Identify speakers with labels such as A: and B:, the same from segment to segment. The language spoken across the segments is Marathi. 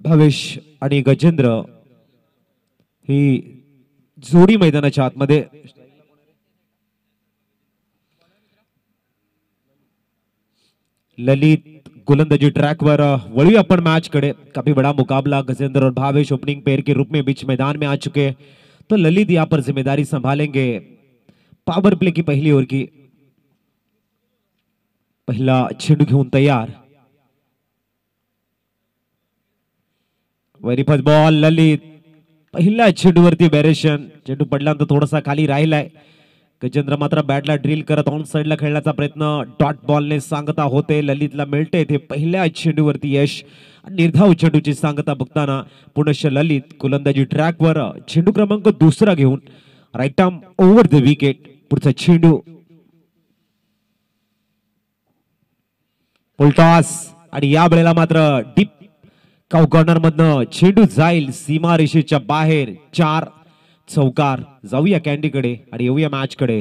A: भावेश आणि गजेंद्र ही जोडी मैदानाच्या आतमध्ये ललित गोलंदाजी ट्रैक पर वही अपन मैच कडे। काफी बड़ा मुकाबला गजेंद्र और भावेश ओपनिंग पेयर के रूप में बीच मैदान में आ चुके। तो ललित यहां पर जिम्मेदारी संभालेंगे पावर प्ले की पहली ओवर की। पहला चेंडू घेऊन तैयार। वरी फर्स्ट बॉल ललित पहिल्या चेंडूवरती बॅरेशन। चेंडू पडल्यानंतर थोडासा खाली राहिलाय। गजेंद्र मात्र बॅटला ड्रिल करत ऑन साइडला खेळण्याचा प्रयत्न डॉट बॉलने सांगता होते। ललितला मिळते ते पहिल्या चेंडूवरती यश। निर्धाव चेंडूची सांगता बघताना पुनश्च ललित गोलंदाजी ट्रॅकवर चेंडू क्रमांक दुसरा घेऊन right arm over the wicket. पुढचा चेंडू फुलटॉस आणि या वेळेला मात्र डीप काउ कॉर्नर मधनं चेंडू जाईल सीमा रेषेच्या बाहेर। 4 चौकार। जाऊया कॅन्डीकडे आणि येऊया मॅच कडे।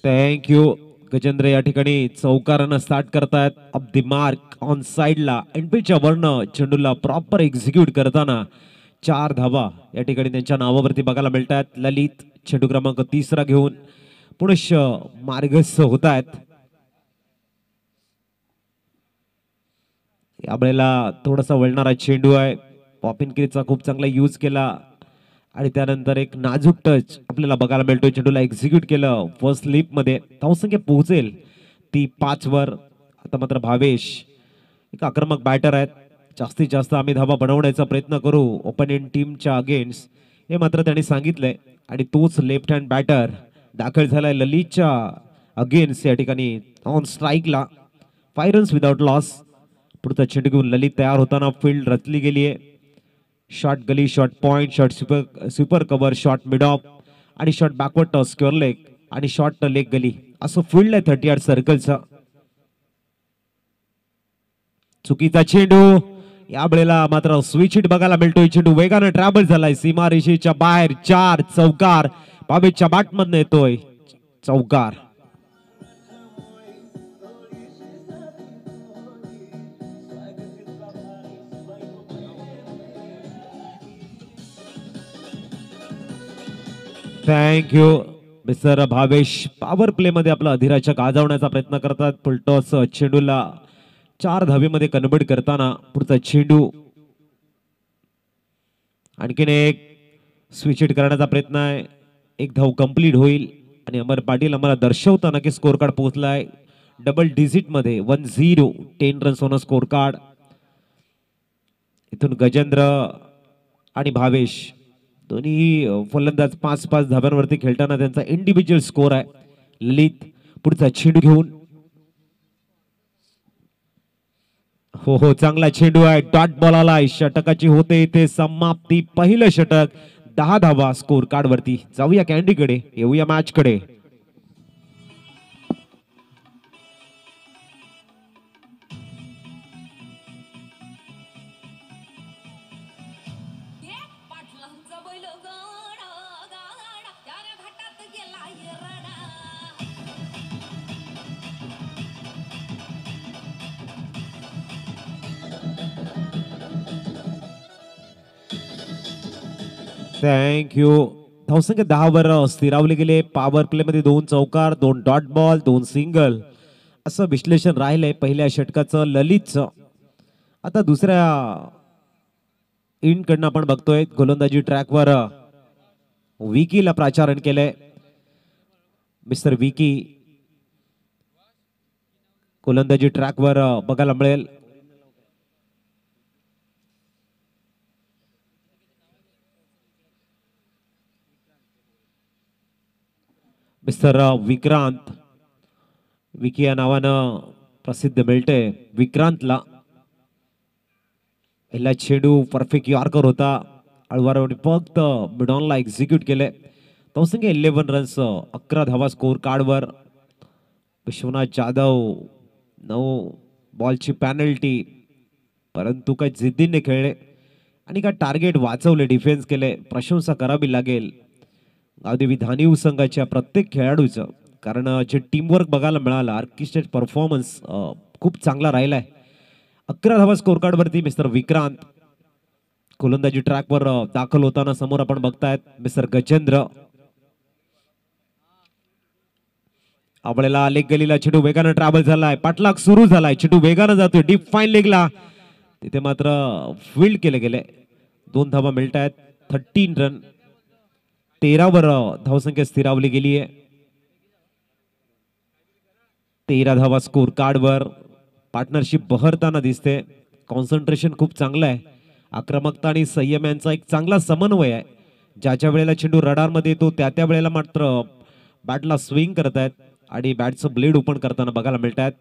A: थँक यू गजेंद्र या ठिकाणी चौकारानं स्टार्ट करतायत। अप द मार्क ऑन साइडला एनपीच्या वर्ण चेंडूला प्रॉपर एक्झिक्यूट करताना 4 धावा या ठिकाणी त्यांच्या नावावरती बघायला मिळतात। ललित चेंडू क्रमांक तिसरा घेऊन पुनश्च मार्गस्थ होत आहेत। या वेळेला थोडासा वळणारा चेंडू आहे। पॉपिन क्रीजचा खूप चांगला यूज केला आणि त्यानंतर एक नाजूक टच आपल्याला बघायला मिळतोय। चेंडूला एक्झिक्यूट केलं फर्स्ट स्लिप मध्ये। धावसंख्या पोहोचेल ती 5 वर। आता मात्र भावेश एक आक्रमक बॅटर आहेत। जास्तीत जास्त आम्ही धावा बनवण्याचा प्रयत्न करू ओपोनेंट टीमच्या अगेन्स्ट हे मात्र त्यांनी सांगितलंय। आणि तोच लेफ्ट हँड बॅटर दाखल झालाय ललितच्या अगेन्स्ट या ठिकाणी ऑन स्ट्राइकला। 5 runs without loss. पुढचा चेंडू घेऊन ललित तयार होताना फील्ड रचली गेली आहे। Short gully short point short super cover short mid off आणि short backward toss square leg आणि शॉट लेग गली असं फील्ड आहे 30 यार्ड सर्कलचा। चुकीचा चेंडू या वेळेला मात्र स्विच हिट बघायला मिळतोय। चेंडू वेगाने ट्रॅव्हल झालाय सीमा रेषेच्या बाहेर। 4 चौकार। भावेशच्या बॅटमधून येतोय चौकार। Thank you mister Bhavesh. Power play मध्ये आपला अधिराच्या गाजवण्याचा प्रयत्न करतात। फुलटॉस चेंडूला 4 धावेमध्ये कन्वर्ट करताना पुढचा चेंडू आणखीन एक स्विच हिट करण्याचा प्रयत्न आहे। एक धाव कंप्लीट होईल आणि अमर पाटील आम्हाला दर्शवताना की स्कोर कार्ड पोहोचलाय डबल डिजिट मध्ये 10 10 रन्स ऑन स्कोर कार्ड। इथून गजेंद्र आणि भावेश दोन्ही फलंदाज 5-5 धाब्यांवरती खेळताना त्यांचा इंडिव्हिज्युअल स्कोर आहे। ललित पुढचा चेंडू घेऊन हो चांगला चेंडू आहे। डॉट बॉल आलाय। षटकाची होते इथे समाप्ती। पहिलं षटक 10 धावा स्कोर कार्ड वरती। जाऊया कॅन्डीकडे येऊया मॅच कडे। Thank you. धावसंख्या 10 वर स्थिरावले गेले। पॉवर प्ले मध्ये 2 चौकार 2 डॉट बॉल 2 सिंगल असं विश्लेषण राहिलंय पहिल्या षटकाचं ललितचं। आता दुसऱ्या कडनं आपण बघतोय गोलंदाजी ट्रॅकवर विकीला प्राचारण केलंय। मिस्टर विकी गोलंदाजी ट्रॅकवर बघायला मिळेल। मिस्टर विक्रांत विकी या नावानं प्रसिद्ध मिळते विक्रांतला। पहिला चेंडू परफेक्ट यॉर्कर होता। अळवारावणी फक्त मिडॉनला एक्झिक्यूट केले। धावसंख्या 11 रन्स 11 धावा स्कोर कार्डवर। विश्वनाथ जाधव 9 बॉलची पेनल्टी परंतु काही जिद्दीने खेळले आणि का टार्गेट वाचवले, डिफेन्स केले, प्रशंसा करावी लागेल गावदेवी धानिव संघाच्या प्रत्येक खेळाडूचं. कारण जे टीमवर्क बघायला मिळालं, ऑर्केस्ट्रेट परफॉर्मन्स खूप चांगला राहिलाय. 11 धावा स्कोर कार्ड वरती मिस्टर विक्रांत. गोलंदाजी ट्रॅकवर दाखल होताना समोर आपण बघतायत मिस्टर गजेंद्र. आपल्याला लेग गलीला चेंडू वेगानं ट्रॅव्हल झालाय, पाठलाग सुरू झालाय, चेंडू वेगानं जातोय डीप फाईन लेगला. तिथे मात्र फील्ड केले गेले. 2 धावा मिळत आहेत. 13 रन. 13 वर धावसंख्या स्थिरावली गेली आहे. 13 धावा स्कोर कार्डवर. पार्टनरशिप बहरताना दिसते. कॉन्सन्ट्रेशन खूप चांगलं आहे. आक्रमकता आणि संयम यांचा एक चांगला समन्वय आहे. ज्याच्या वेळेला चेंडू रडारमध्ये येतो त्या वेळेला मात्र बॅटला स्विंग करतायत आणि बॅटचं ब्लेड ओपन करताना बघायला मिळत आहेत.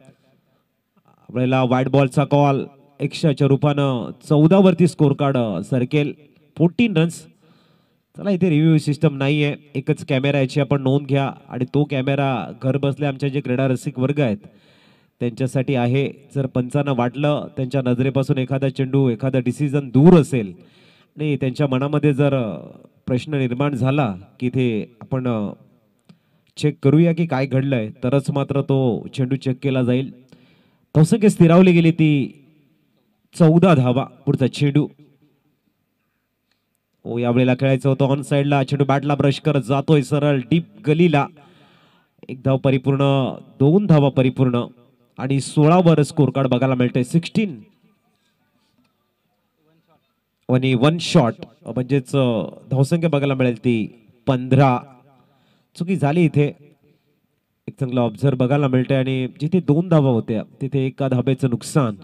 A: आपल्याला व्हाईट बॉलचा कॉल 100च्या रूपानं 14 वरती स्कोर कार्ड सरकेल. 14 रन्स. चला इथे रिव्ह्यू सिस्टम नाही आहे, एकच कॅमेरा याची आपण नोंद घ्या आणि तो कॅमेरा घर बसल्या आमच्या जे क्रीडा रसिक वर्ग आहेत त्यांच्यासाठी आहे. जर पंचांना वाटलं त्यांच्या नजरेपासून एखादा चेंडू एखादा डिसिजन दूर असेल आणि त्यांच्या मनामध्ये जर प्रश्न निर्माण झाला की इथे आपण चेक करूया की काय घडलंय, तरच मात्र तो चेंडू चेक केला जाईल. धावसंख्या स्थिरावली गेली ती 14 धावा. पुढचा चेंडू यावेळेला खेळायचं होतं ऑन साइडला. चेंडू बॅटला ब्रश करत जातोय सरळ डीप गलीला. 1 धाव परिपूर्ण, 2 धावा परिपूर्ण आणि 16 वर स्कोर कार्ड बघायला मिळतंय. 16 आणि 1 शॉट म्हणजेच धावसंख्या बघायला मिळेल ती 15. चुकी झाली इथे. एक चांगला ऑब्झर्व बघायला मिळतंय आणि जिथे 2 धावा होत्या तिथे 1 धाब्याचं नुकसान.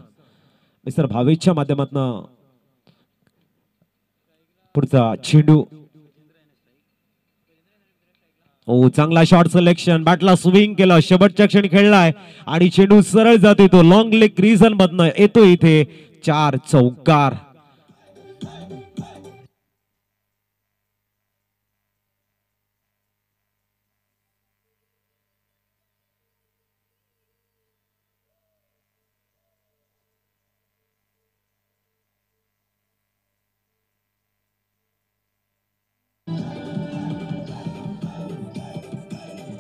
A: मिस्टर भावेशच्या माध्यमातून पुढचा चेंडू. चांगला शॉट सिलेक्शन. बॅटला स्विंग केलं, शेवटच्या क्षणी खेळलाय आणि चेंडू सरळ जातोय तो लॉंग लेग क्रीजन मधनं येतो इथे. 4 चौकार.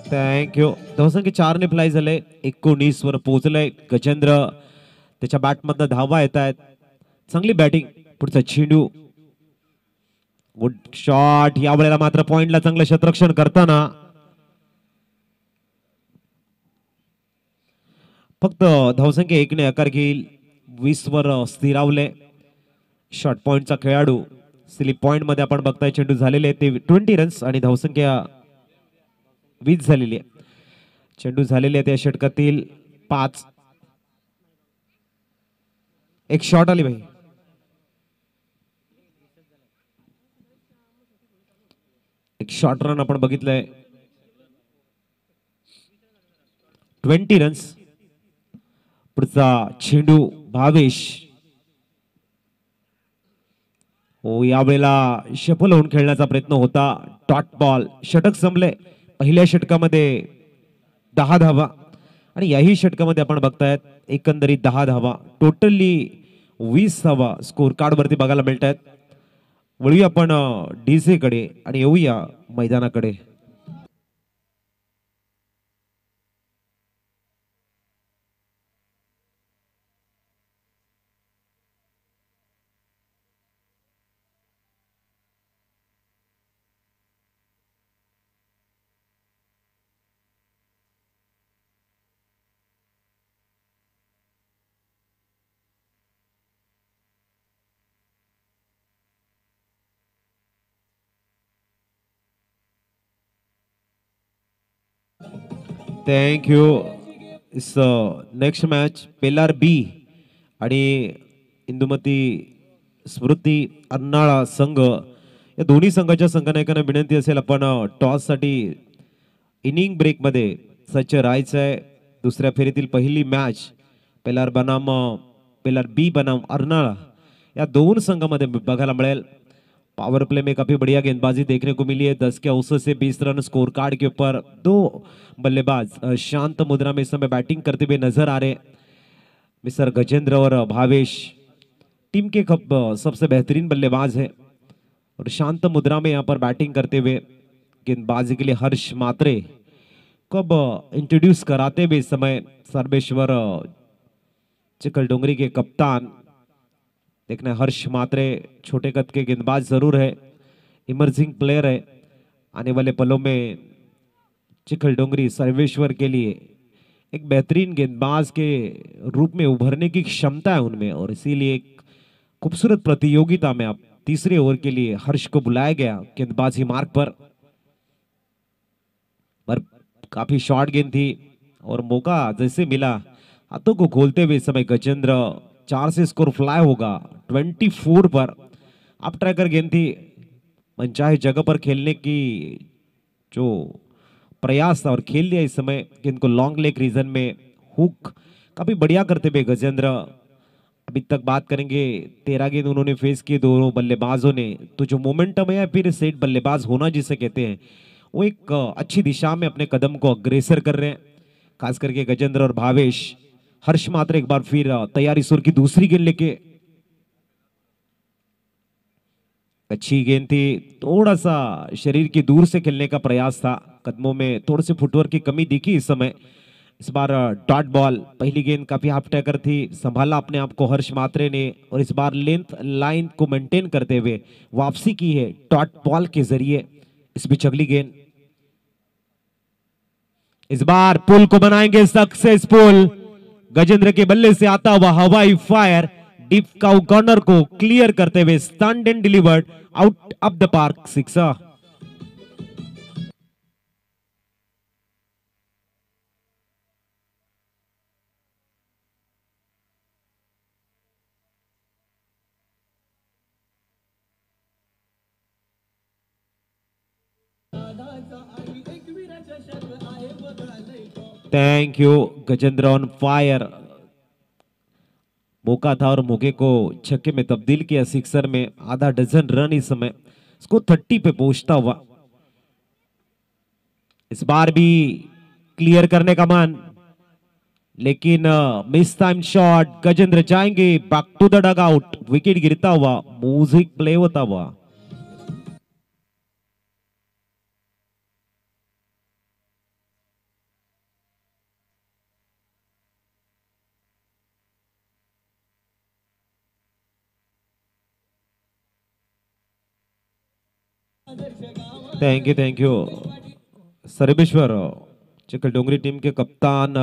A: थँक्यू. धावसंख्या 4 ने फ्लाय झाले. 19 वर पोहोचलंय गजेंद्र. त्याच्या बॅटमधनं धावा येत आहेत. चांगली बॅटिंग. पुढचा चेंडू. Good shot. या वेळेला मात्र पॉइंटला चांगलं शतरक्षण करताना फक्त धावसंख्या 1 ने आकार घेईल. 20 वर स्थिरावले. शॉर्ट पॉइंटचा खेळाडू. स्लिप पॉइंट मध्ये आपण बघताय चेंडू झालेले ते 20 रन्स आणि धावसंख्या 20 झालेली आहे. चेंडू झालेले आहे त्या षटकातील 5. एक शॉट आली भाई. एक शॉर्ट रन आपण बघितलंय. 20 रन्स. पुढचा चेंडू भावेश. यावेळेला सफल होऊन खेळण्याचा प्रयत्न होता. Dot ball. षटक संपले. पहिल्या षटकामध्ये 10 धावा आणि याही षटकामध्ये आपण बघतायत एकंदरीत 10 धावा. टोटली 20 धावा स्कोर कार्ड वरती बघायला मिळत आहेत. वळूया आपण डीजे कडे आणि येऊया मैदानाकडे. थँक्यू. नेक्स्ट मॅच पेलार बी आणि इंदुमती स्मृती अर्नाळा संघ या दोन्ही संघाच्या संघनायकांना विनंती असेल आपण टॉस साठी इनिंग ब्रेक मध्ये सज्ज राहायचं आहे. दुसऱ्या फेरीतील पहिली मॅच पेलार बी बनाम अर्नाळा या 2 संघामध्ये बघायला मिळेल. पावर प्ले में काफी बढ़िया गेंदबाजी देखने को मिली है. 10 के औसत से 20 रन स्कोर कार्ड के ऊपर. 2 बल्लेबाज शांत मुद्रा में इस समय बैटिंग करते हुए नजर आ रहे. मिस्टर गजेंद्र और भावेश. टीम के सबसे बेहतरीन बल्लेबाज है और शांत मुद्रा में यहाँ पर बैटिंग करते हुए गेंदबाजी के लिए हर्ष मात्रे को अब इंट्रोड्यूस कराते हुए इस समय सर्वेश्वर चिखलडोंगरी के कप्तान। देखना हर्ष मात्रे छोटे कद के गेंदबाज जरूर है, इमर्जिंग प्लेयर है। आने वाले पलों में चिखलडोंगरी सर्वेश्वर के लिए एक बेहतरीन गेंदबाज के रूप में उभरने की क्षमता है उनमें, और इसीलिए एक खूबसूरत प्रतियोगिता में अब तीसरे ओवर के लिए हर्ष को बुलाया गया गेंदबाजी मार्ग पर काफी शॉर्ट गेंद थी और मौका जैसे मिला हाथों को खोलते हुए इस समय गजेंद्र 4 से स्कोर फ्लाई होगा 24 पर। अप ट्रैकर गेंद थी, मनचाहे जगह पर खेलने की जो प्रयास था और खेल लिया इस समय गेंद को लॉन्ग लेग रीजन में हुक काफी बढ़िया करते हुए गजेंद्र। अभी तक बात करेंगे 13 गेंद उन्होंने फेस किए दोनों बल्लेबाजों ने, तो जो मोमेंटम है या फिर सेट बल्लेबाज होना जिसे कहते हैं वो एक अच्छी दिशा में अपने कदम को अग्रेसर कर रहे हैं, खास करके गजेंद्र और भावेश। हर्ष मात्र एक बार फिर तैयारी सुर की दूसरी गेंद लेके, अच्छी गेंद थी, थोड़ा सा शरीर की दूर से खेलने का प्रयास था, कदमों में थोड़े से फुटवर्क की कमी दिखी इस समय। इस बार डॉट बॉल, पहली गेंद काफी हाफ टैकर थी, संभाला अपने आप को हर्ष मात्रे ने और इस बार लेंथ लाइन को मेंटेन करते हुए वापसी की है डॉट बॉल के जरिए। इस बीच अगली गेंद, इस बार पुल को बनाएंगे सक्सेसफुल, गजेंद्र के बल्ले से आता हुआ हवाई फायर डीप काउ कॉर्नर को क्लियर करते हुए stand and delivered out of the park, sixer. Thank you Gajendra on fire, मौका था और मौके को छक्के में तब्दील किया सिक्सर में। आधा डजन रन इस समय इसको 30 पे पहुंचता हुआ, इस बार भी क्लियर करने का मन, लेकिन मिस टाइम शॉट। गजेंद्र जाएंगे back to the dugout, wicket गिरता हुआ, म्यूजिक प्ले होता हुआ। Thank you Sarveshwar, Chikhaldongri team के कप्तान।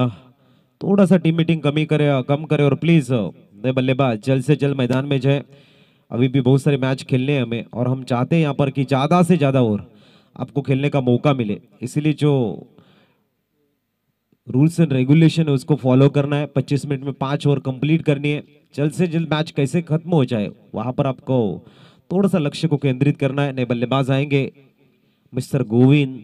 A: थोड़ा सा टीम मीटिंग कम करे और प्लीज नए बल्लेबाज जल्द से जल्द मैदान में जाए। अभी भी बहुत सारे मैच खेलने हैं हमें और हम चाहते हैं यहाँ पर कि ज्यादा से ज्यादा और आपको खेलने का मौका मिले, इसीलिए जो रूल्स एंड रेगुलेशन है उसको फॉलो करना है। 25 मिनट में 5 ओवर कंप्लीट करनी है, जल्द से जल्द मैच कैसे खत्म हो जाए वहां पर आपको थोड़ा सा लक्ष्य को केंद्रित करना है। नए बल्लेबाज आएंगे, मिस्टर गोविंद,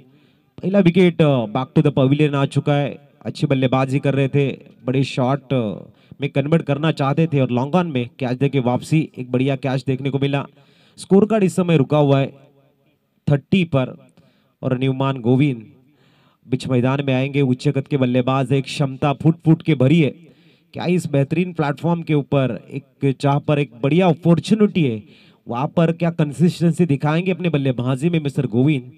A: पहला wicket back to the pavilion आ चुका है। अच्छी बल्लेबाजी कर रहे थे, बड़े शॉट में कन्वर्ट करना चाहते थे और लॉन्ग ऑन में कैच देके वापसी, एक बढ़िया कैच देखने को मिला। स्कोर कार्ड इस समय रुका हुआ है 30 पर और न्यूमान गोविंद बीच मैदान में आएंगे। उच्च कद के बल्लेबाज, एक क्षमता फुट फुट के भरी है। क्या इस बेहतरीन प्लेटफॉर्म के ऊपर एक जहां पर एक बढ़िया अपॉर्चुनिटी है वहां पर क्या कंसिस्टेंसी दिखाएंगे अपने बल्लेबाजी में मिस्टर गोविंद।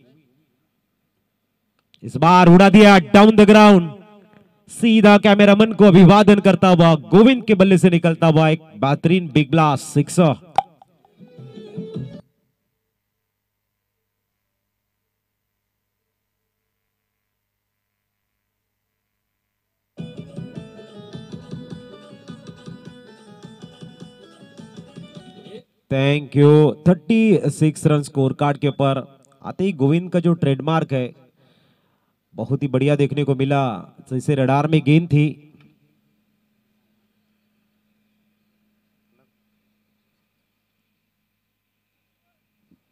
A: इस बार उड़ा दिया डाउन द ग्राउंड, सीधा कैमरामैन को अभिवादन करता हुआ गोविंद के बल्ले से निकलता हुआ एक बेहतरीन big blast, sixer. Thank you. 36 run score card के ऊपर आते ही गोविंद का जो ट्रेडमार्क है बहुत ही बढ़िया देखने को मिला, जैसे रडार में गेंद थी।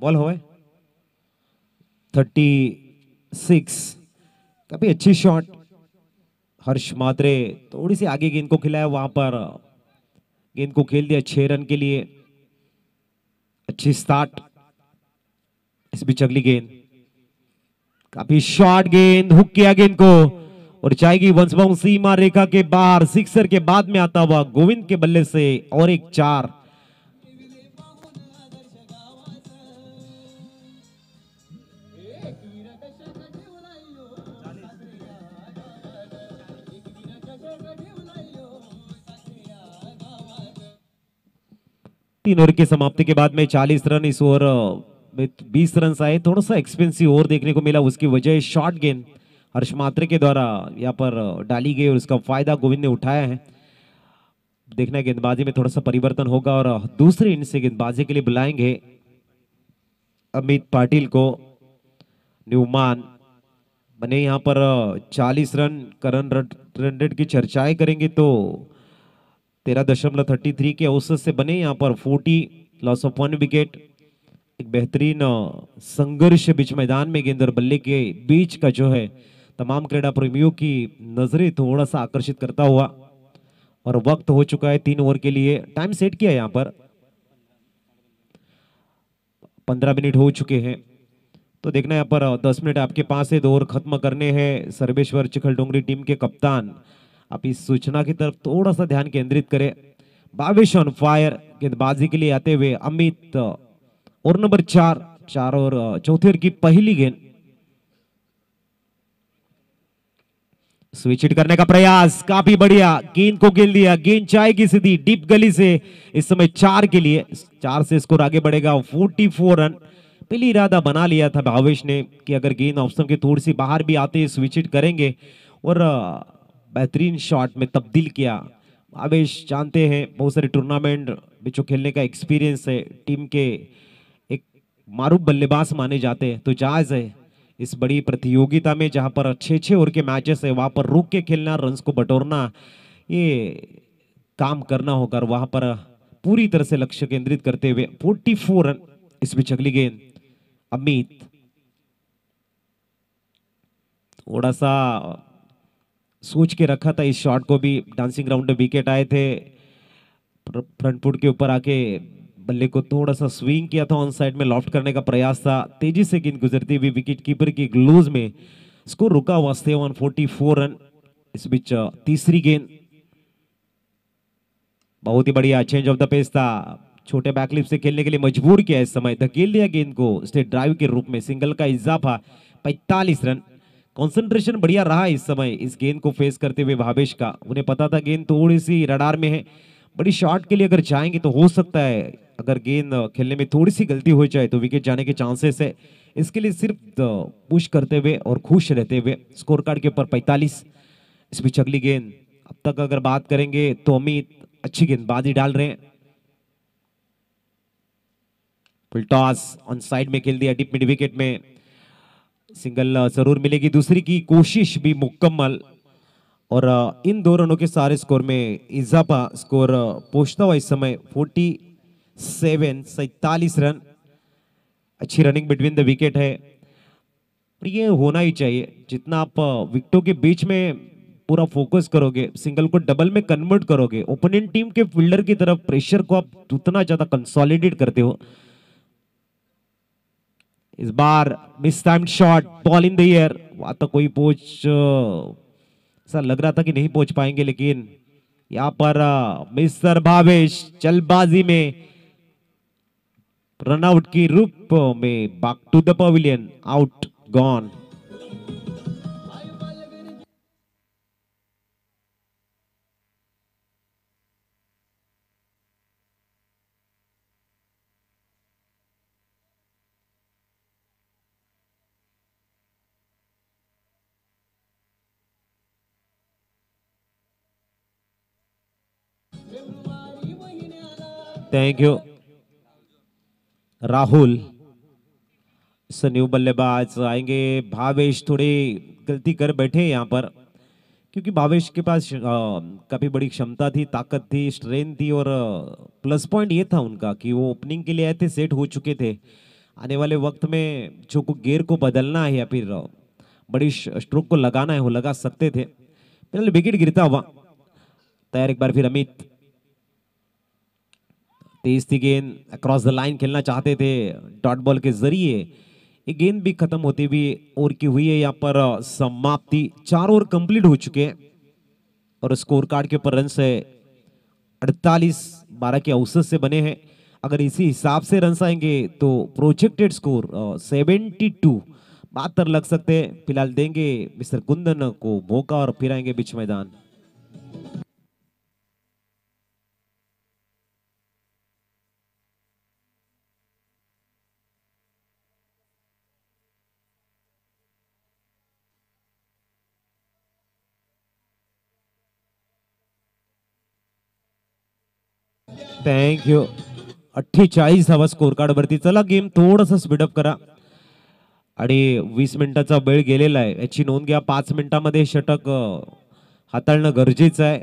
A: बॉल हुए 36, काफी अच्छी शॉट। हर्ष मात्रे थोड़ी सी आगे गेंद को खिलाया, वहां पर गेंद को खेल दिया 6 रन के लिए, अच्छी स्टार्ट। इस बीच अगली गेंद, काफी शॉर्ट गेंद, हुक किया गेंद को और जाएगी वंस बाउंस सीमा रेखा के बाहर। सिक्सर के बाद में आता हुआ गोविंद के बल्ले से और एक 4, तीन ओवर की समाप्ति के बाद में 40 रन इस ओवर में 20 रन आए। थोड़ा सा एक्सपेंसिव ओवर देखने को मिला, उसकी वजह शॉर्ट गेंद हर्ष मात्रे के द्वारा यहाँ पर डाली गई और उसका फायदा गोविंद ने उठाया है। देखना गेंदबाजी में थोड़ा सा परिवर्तन होगा और दूसरी इनिंग से गेंदबाजी के लिए बुलाएंगे अमित पाटिल को। न्यूमान बने यहाँ पर 40 रन करंट रन रेट की चर्चाएं करेंगे तो 13.33 के औसत से बने यहाँ पर 40 लॉस ऑफ 1 विकेट। एक बेहतरीन संघर्ष बीच मैदान में गेंद और बल्ले के बीच का जो है तमाम क्रीड़ा प्रेमियों की नजरें थोड़ा सा आकर्षित करता हुआ। और वक्त हो चुका है 3 ओवर के लिए, टाइम सेट किया यहाँ पर 15 मिनट हो चुके हैं। तो देखना यहाँ पर 10 मिनट आपके पास है, 2 ओवर खत्म करने हैं। सर्वेश्वर चिखलडोंगरी टीम के कप्तान आप इस सूचना की तरफ थोड़ा सा ध्यान केंद्रित करें। भावेश ऑन फायर गेंदबाजी के लिए आते हुए अमित और नंबर 4 और चौथे ओवर की पहली गेंद स्विच हिट करने का प्रयास, काफी बढ़िया गेंद को गिल दिया। गेंद जाएगी सीधी डीप गली से, इस समय 4 के लिए, 4 से स्कोर आगे बढ़ेगा 44 रन। पहले इरादा बना लिया था भावेश ने कि अगर गेंद ऑफ स्टंप के थोड़ी सी बाहर भी आते स्विच हिट करेंगे और बेहतरीन शॉट में तब्दील किया। भावेश जानते हैं बहुत सारे टूर्नामेंट में जो खेलने का एक्सपीरियंस है, टीम के एक मारूफ बल्लेबाज माने जाते हैं, तो जायज है इस बड़ी प्रतियोगिता में जहां पर 6-6 ओवर के मैचेस है वहां पर रुक के खेलना, रन्स को बटोरना, ये काम करना होगा। वहां पर पूरी तरह से लक्ष्य केंद्रित करते हुए 44 रन। इस बीच अगली गेंद अमित थोड़ा सा सोच के रखा था इस शॉट को भी। डांसिंग ग्राउंड में विकेट आए थे, फ्रंट फुट के ऊपर आके बल्ले को थोड़ा सा स्विंग किया था, ऑन साइड में लॉफ्ट करने का प्रयास था। तेजी से गेंद गुजरती हुई विकेट कीपर की ग्लोव में स्कोर रुका हुआ 144 रन। इस बीच तीसरी गेंद बहुत ही बढ़िया चेंज ऑफ द पेस था, छोटे बैकलिप से खेलने के लिए मजबूर किया, इस समय धकेल दिया गेंद को स्टेट ड्राइव के रूप में। सिंगल का इजाफा 45 रन। कंसंट्रेशन बढ़िया रहा इस समय इस गेंद को फेस करते हुए भावेश का। उन्हें पता था गेंद थोड़ी सी रडार में है, बड़ी शॉट के लिए अगर जाएंगे तो हो सकता है अगर गेंद खेलने में थोड़ी सी गलती हो जाए तो विकेट जाने के चांसेस है। इसके लिए सिर्फ पुश करते हुए और खुश रहते हुए स्कोर कार्ड के ऊपर 45। इस बीच अगली गेंद, अब तक अगर बात करेंगे तो अमित अच्छी गेंदबाजी डाल रहे हैं। फुल टॉस ऑन साइड में खेल दिया, डीप मिड विकेट में सिंगल जरूर मिलेगी। दूसरी की कोशिश भी मुकम्मल और इन 2 रनों के सारे स्कोर में इजाफा। स्कोर पहुंचता हुआ इस समय 47 रन। अच्छी रनिंग बिटवीन द विकेट है, ये होना ही चाहिए। जितना आप विकेटों के बीच में पूरा फोकस करोगे, सिंगल को डबल में कन्वर्ट करोगे, ओपोनेंट टीम के फील्डर की तरफ प्रेशर को आप उतना ज्यादा कंसोलिडेट करते हो। इस बार mistimed shot, ball in the air. वहां तक कोई पहुंच ऐसा लग रहा था कि नहीं पहुंच पाएंगे, लेकिन यहां पर मिस्टर भावेश चलबाजी में रनआउट की रूप में back to the pavilion, out gone. Thank you Rahul. New बल्लेबाज आएंगे। भावेश थोड़ी गलती कर बैठे यहाँ पर, क्योंकि भावेश के पास काफी बड़ी क्षमता थी, ताकत थी, स्ट्रेंथ थी और प्लस पॉइंट ये था उनका कि वो ओपनिंग के लिए आए थे, सेट हो चुके थे। आने वाले वक्त में जो को गेयर को बदलना है या फिर बड़ी स्ट्रोक को लगाना है वो लगा सकते थे। फिलहाल विकेट गिरता हुआ तैयार, एक बार फिर अमित। तेज थी गेंद, अक्रॉस द लाइन खेलना चाहते थे डॉट बॉल के जरिए। ये गेंद भी खत्म होती हुई ओवर की हुई है यहाँ पर समाप्ति। 4 ओवर कंप्लीट हो चुके हैं और स्कोर कार्ड के ऊपर रन से 48 12 के औसत से बने हैं। अगर इसी हिसाब से रन आएंगे तो प्रोजेक्टेड स्कोर 72 72 लग सकते हैं। फिलहाल देंगे मिस्टर कुंदन को मौका और फिर आएंगे बीच मैदान। थँक्यू. 48 धावा स्कोर कार्ड वरती. चला गेम थोडस स्पीडअप करा आणि 20 मिनिटाचा वेळ गेलेला आहे याची नोंद घ्या. 5 मिनिटांमध्ये षटक हाताळणं गरजेचं आहे.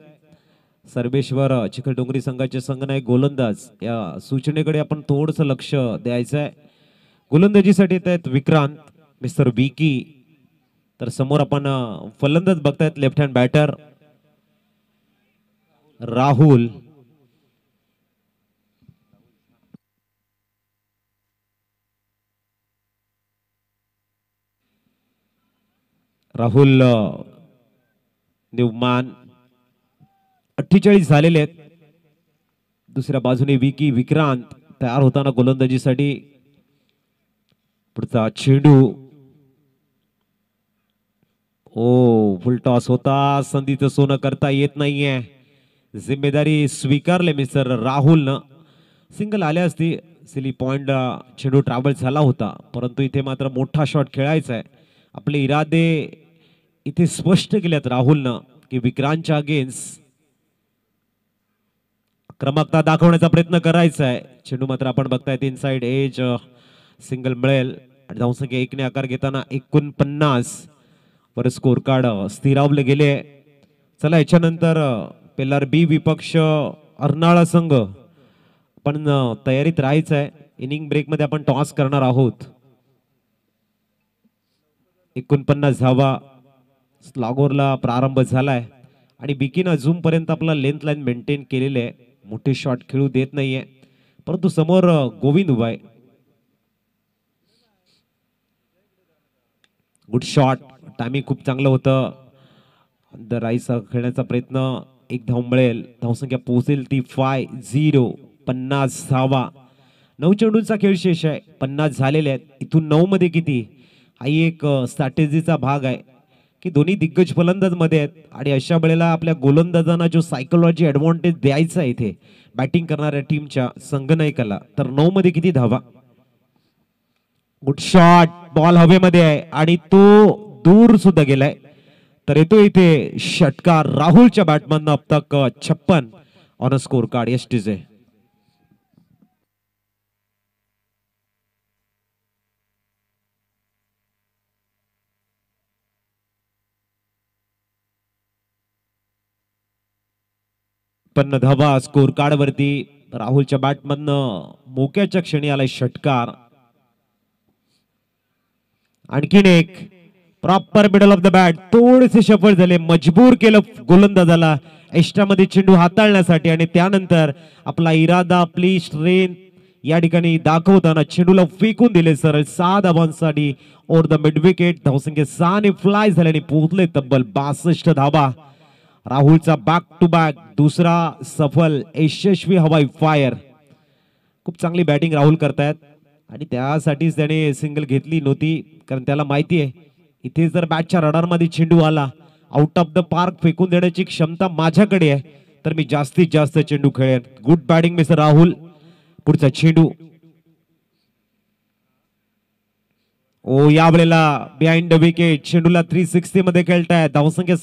A: सर्वेश्वर चिखलडोंगरी संघाचे संघनायक गोलंदाज या सूचनेकडे आपण थोडस लक्ष द्यायचं आहे. गोलंदाजीसाठी येत आहेत विक्रांत, मिस्टर विकी. तर समोर आपण फलंदाज बघतायत left hand batter Rahul. Rahul निवमान 48 झालेले आहेत. दुसऱ्या बाजूने विकी विक्रांत तयार होताना गोलंदाजीसाठी. पुढचा चेंडू फुल टॉस होता. संधीचं सोनं करता येत नाहीये. जिम्मेदारी स्वीकारले मिस्टर राहुलनं. सिंगल आले असती. सिली पॉइंट चेंडू ट्रॅव्हल झाला होता परंतु इथे मात्र मोठा शॉट खेळायचा आहे. आपले इरादे इथे स्पष्ट केलेत राहुलनं की विक्रांतच्या अगेन्स्ट आक्रमकता दाखवण्याचा प्रयत्न करायचा आहे. चेंडू मात्र आपण बघतायत इनसाइड एज सिंगल मिळेल आणि धावसंख्या 1 ने आकार घेताना 49 वर स्कोर कार्ड स्थिरावले गेले. चला याच्यानंतर पेलार बी विपक्ष अर्नाळा संघ पण तयारीत राहायचं आहे. इनिंग ब्रेक मध्ये आपण टॉस करणार आहोत. 49 धावा स्लॉगरला प्रारंभ झालाय आणि बिकीन अजूनपर्यंत आपला लेंथ लाईन मेंटेन केलेले आहे. मोठे शॉट खेळू देत नाहीये परंतु समोर गोविंद उभा आहे. Good shot. टायमिंग खूप चांगलं होतं. द राईस खेळण्याचा प्रयत्न. 1 धाव मिळेल. धावसंख्या पोहोचेल ती 5-0. 50 धावा. 9 चेंडूंचा खेळ शेष आहे. 50 झालेले आहेत. इथून 9 मध्ये किती हा एक स्ट्रॅटेजीचा भाग आहे की दोन्ही दिग्गज फलंदाज मध्ये आहेत आणि अशा वेळेला आपल्या गोलंदाजांना जो सायकोलॉजी ऍडव्हान्टेज द्यायचा आहे इथे बॅटिंग करणाऱ्या टीमच्या संघनायकाला. तर 9 मध्ये किती धावा. Good shot. बॉल हवेमध्ये आहे आणि तो दूर सुद्धा गेलाय. तर येतो इथे षटकार राहुलच्या बॅटमॅन अब तक 56 ऑन अ स्कोर कार्ड. एसटीजे पण धावा स्कोर कार्ड वरती. राहुलच्या बॅटमधनं मोक्याच्या क्षणी आलाय षटकार. आणखीन एक proper middle of the bat. थोडेसे सफल झाले. मजबूर केलं गोलंदाजाला एक्स्ट्रा मध्ये चेंडू हाताळण्यासाठी आणि त्यानंतर आपला इरादा आपली स्ट्रेंथ या ठिकाणी दाखवताना चेंडूला फेकून दिले सरळ 6 धावांसाठी ओव्हर द मिड विकेट. धावसंख्या 6 ने फ्लाय झाल्याने पोहोचले तब्बल 62 धावा. राहुलचा बॅक टू बॅक दुसरा सफल यशस्वी हवाई फायर. खूप चांगली बॅटिंग राहुल करतायत आणि त्यासाठीच त्याने सिंगल घेतली नव्हती कारण त्याला माहिती आहे इथे जर बॅटच्या रडारमध्ये चेंडू आला आउट ऑफ द पार्क फेकून देण्याची क्षमता माझ्याकडे आहे तर मी जास्तीत जास्त चेंडू खेळेन. Good batting mister Rahul. पुढचा चेंडू या वेळेला बिहाइंड द विकेट. चेंडूला 360 मध्ये खेळताय. धावसंख्या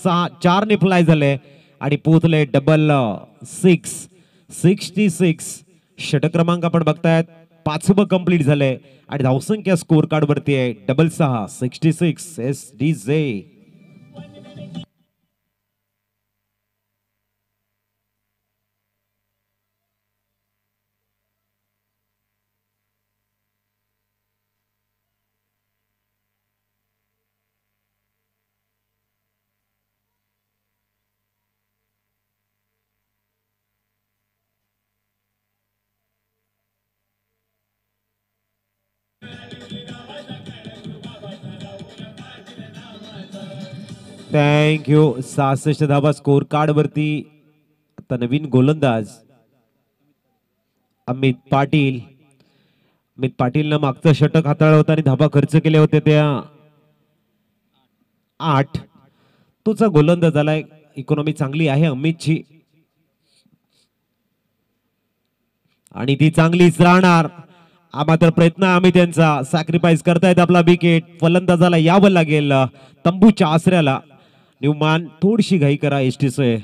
A: 4 ने फ्लाय झाले आणि पोहोचले डबल 66. षटक क्रमांक आपण बघतायत 5वं कंप्लीट झालंय आणि धावसंख्या स्कोर कार्ड वरती आहे डबल 6 66. SDJ thank you. 66 धावा स्कोर कार्ड वरती. आता नवीन गोलंदाज अमित पाटील. अमित पाटीलनं मागचं षटक हाताळलं होतं आणि धावा खर्च केले होते त्या 8. तोचा गोलंदाज आलाय. इकॉनॉमी चांगली आहे अमितची आणि ती चांगलीच राहणार. मात्र प्रयत्न आम्ही त्यांचा सॅक्रिफाईस करतायत आपला विकेट. फलंदाजाला यावं लागेल तंबूच्या आसऱ्याला. न्यूमॅन थोडीशी घाई करा एसटीचे.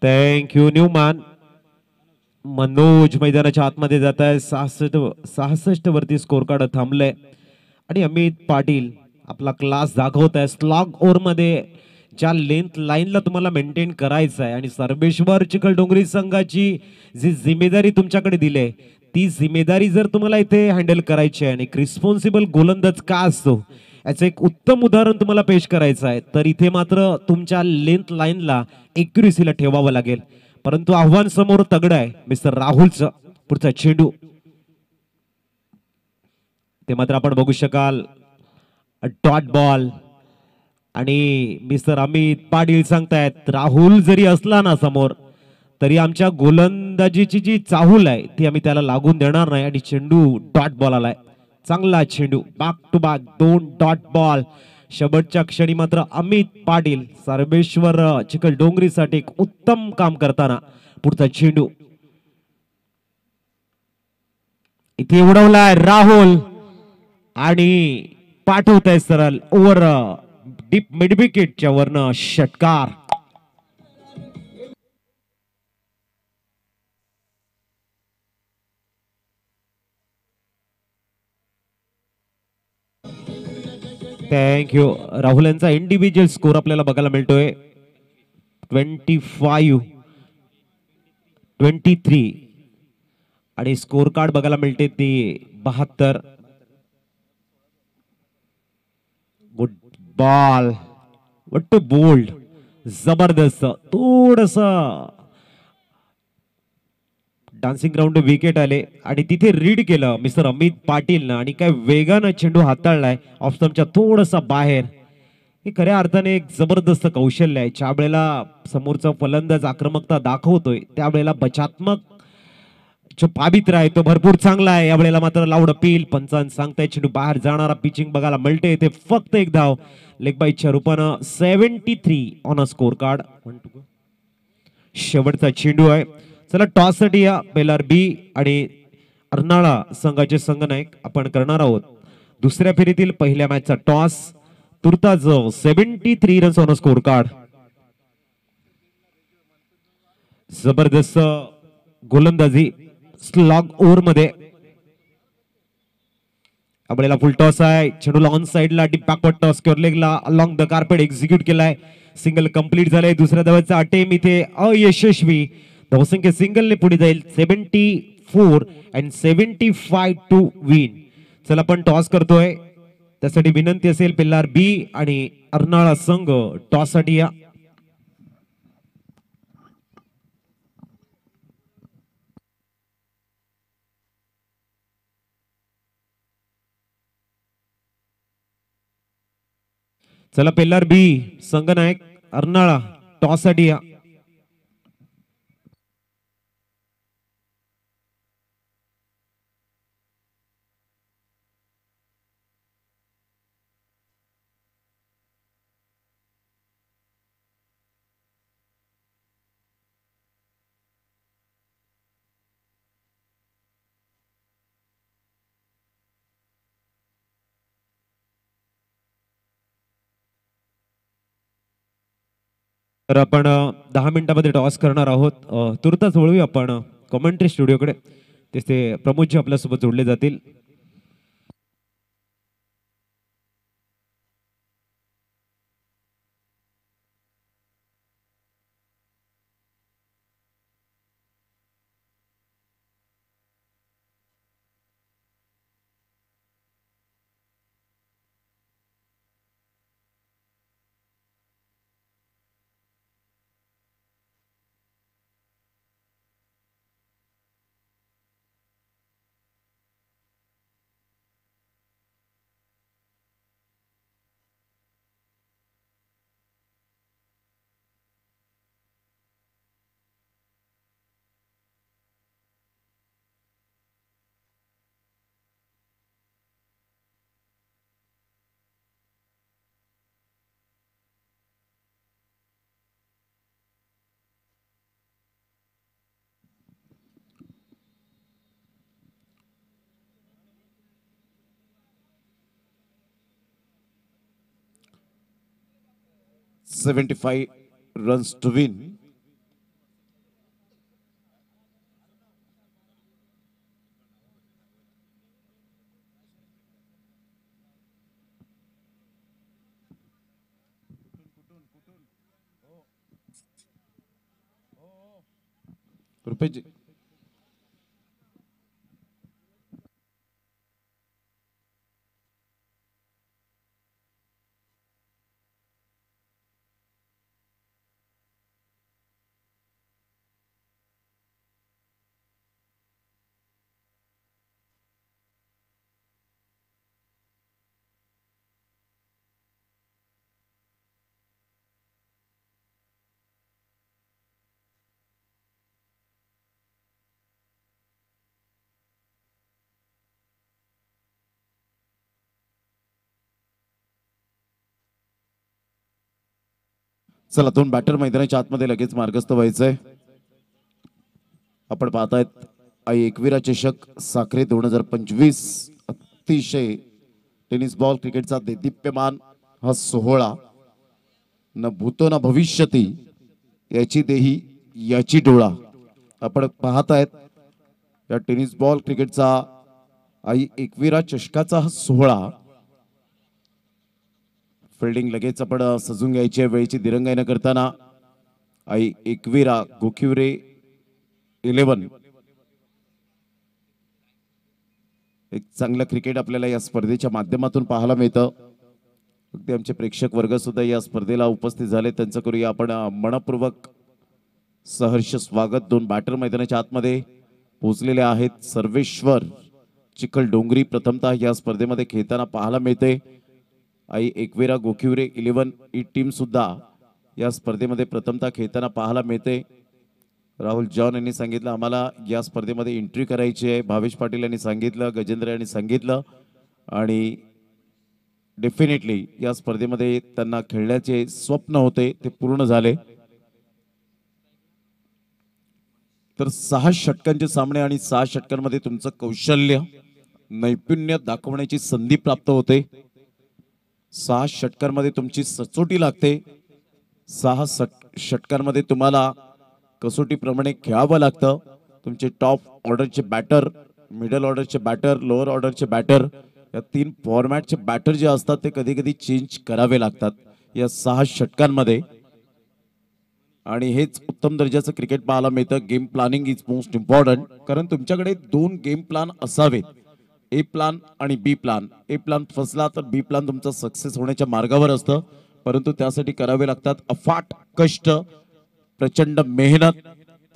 A: Thank you Newman. मनोज मैदानाच्या आतमध्ये जात आहे. 66 वरती स्कोर कार्ड थांबलंय आणि अमित पाटील आपला क्लास दाखवत आहे. स्लॉग ओव्हर मध्ये ज्या लेंथ लाईनला तुम्हाला मेंटेन करायचं आहे आणि सर्वेश्वर चिखलडोंगरी संघाची जी जिम्मेदारी तुमच्याकडे दिली आहे ती जिम्मेदारी जर तुम्हाला इथे हँडल करायची आहे आणि एक रिस्पॉन्सिबल गोलंदाज का असतो याचं एक उत्तम उदाहरण तुम्हाला पेश करायचं आहे तर इथे मात्र तुमच्या लेंथ लाईनला एक्युरेसीला ठेवावं लागेल. परंतु आव्हान समोर तगड आहे मिस्टर राहुलचं. पुढचा चेंडू ते मात्र आपण बघू शकाल डॉट बॉल आणि मिस्टर अमित पाटील सांगतायत राहुल जरी असला ना समोर तरी आमच्या गोलंदाजीची जी चाहूल आहे ती आम्ही त्याला लागून देणार नाही आणि चेंडू डॉट बॉल आलाय. चांगला चेंडू back to back 2 dot ball. शेवटच्या क्षणी मात्र अमित पाटील सर्वेश्वर चिखलडोंगरीसाठी एक उत्तम काम करताना पुढचा चेंडू इथे उडवलाय राहुल आणि पाठवत आहे सरळ ओव्हर डीप मिड विकेटच्या वरनं षटकार. थँक्यू. राहुल यांचा इंडिव्हिज्युअल स्कोर आपल्याला बघायला मिळतोय 25-23 आणि स्कोर कार्ड बघायला मिळते ती 72. गुड बॉल वट बोल्ड जबरदस्त थोडस डान्सिंग ग्राउंड विकेट आले आणि तिथे रीड केलं मिस्टर अमित पाटील आणि काय वेगानं चेंडू हाताळलाय ऑफ स्टंपच्या थोडसा बाहेर. हे खऱ्या अर्थाने एक जबरदस्त कौशल्य आहे. ज्या वेळेला समोरचा फलंदाज आक्रमकता दाखवतोय त्यावेळेला बचात्मक जो पावित्र्य आहे तो भरपूर चांगला आहे. यावेळेला मात्र लाऊड अपील पंचांन सांगताय चेंडू बाहेर जाणारा पिचिंग बघायला मिळते. ते फक्त एक धाव लेग बाईटच्या रूपानं 73 ऑन अ स्कोर कार्ड. शेवटचा चेंडू आहे. चला टॉस साठी या पेलर बी आणि अर्नाळा संघाचे संघनायक आपण करणार आहोत दुसऱ्या फेरीतील पहिल्या मॅचचा टॉस. तुर्ताज 73 रन्स ऑन स्कोर कार्ड. जबरदस्त गोलंदाजी स्लॉग ओव्हर मध्ये आपल्याला फुल टॉस आहे. चेंडूला ऑन साइडला डीप बॅकवर्ड टॉस किंवा लेगला अलॉंग द कार्पेट एक्झिक्यूट केलाय. सिंगल कंप्लीट झालंय. दुसऱ्या धावाचा अटेम इथे अयशस्वी. धावसंख्या सिंगलने पुढे जाईल 74 अँड 75 टू विन. चला आपण टॉस करतोय त्यासाठी विनंती असेल पेल्लार बी आणि अर्नाळा संघ टॉस साठी या. चला पेल्लार बी संघनायक अर्नाळा टॉस साठी या. तर आपण 10 मिनिटांमध्ये टॉस करणार आहोत. तुर्तास वळूया आपण कॉमेंट्री स्टुडिओकडे. तिथे प्रमोदजी आपल्यासोबत जोडले जातील.
B: $75 runs to win. रुपेश चला दोन बॅटर मैदानाच्या आतमध्ये लगेच मार्गस्थ व्हायचंय. आपण पाहतायत आई एकविरा चषक साखरे 2025 अतिशय टेनिस बॉल क्रिकेटचा देदीप्यमान हा सोहळा न भूतो न भविष्यती याची देही याची डोळा. आपण पाहतायत या टेनिस बॉल क्रिकेटचा आई एकविरा चषकाचा हा सोहळा. फिल्डिंग लगेच आपण सजून घ्यायची आहे वेळेची दिरंगाई न करताना. आई एकविरा गोखिवरे 11 एक चांगलं क्रिकेट आपल्याला या स्पर्धेच्या माध्यमातून पाहायला मिळतं. अगदी आमचे प्रेक्षक वर्ग सुद्धा या स्पर्धेला उपस्थित झाले, त्यांचं करूया आपण मनपूर्वक सहर्ष स्वागत. दोन बॅटर मैदानाच्या आतमध्ये पोहोचलेले आहेत. सर्वेश्वर चिखल डोंगरी प्रथमतः या स्पर्धेमध्ये खेळताना पाहायला मिळते. आई एकविरा गोखिवरे 11 ही टीम सुद्धा या स्पर्धेमध्ये प्रथमतः खेळताना पाहायला मिळते. राहुल जॉन यांनी सांगितलं आम्हाला या स्पर्धेमध्ये एंट्री करायची आहे. भावेश पाटील यांनी सांगितलं, गजेंद्र यांनी सांगितलं आणि डेफिनेटली या स्पर्धेमध्ये त्यांना खेळण्याचे स्वप्न होते ते पूर्ण झाले. तर 6 षटकांचे सामने आणि 6 षटकांमध्ये तुमचं कौशल्य नैपुण्य दाखवण्याची संधी प्राप्त होते. 6 षटकांमध्ये तुमची सचोटी लागते. 6 षटकांमध्ये तुम्हाला कसोटीप्रमाणे खेळावं लागतं. तुमचे टॉप ऑर्डरचे बॅटर, मिडल ऑर्डरचे बॅटर, लोअर ऑर्डरचे बॅटर या 3 फॉर्मॅटचे बॅटर जे असतात ते कधी कधी चेंज करावे लागतात या 6 षटकांमध्ये. आणि हेच उत्तम दर्जाचं क्रिकेट पाहायला मिळतं. Game planning is most important. कारण तुमच्याकडे 2 गेम प्लॅन असावेत, ए प्लॅन आणि बी प्लॅन. ए प्लॅन फसला तर बी प्लॅन तुमचा सक्सेस होण्याच्या मार्गावर असतं, परंतु त्यासाठी करावे लागतात अफाट कष्ट, प्रचंड मेहनत,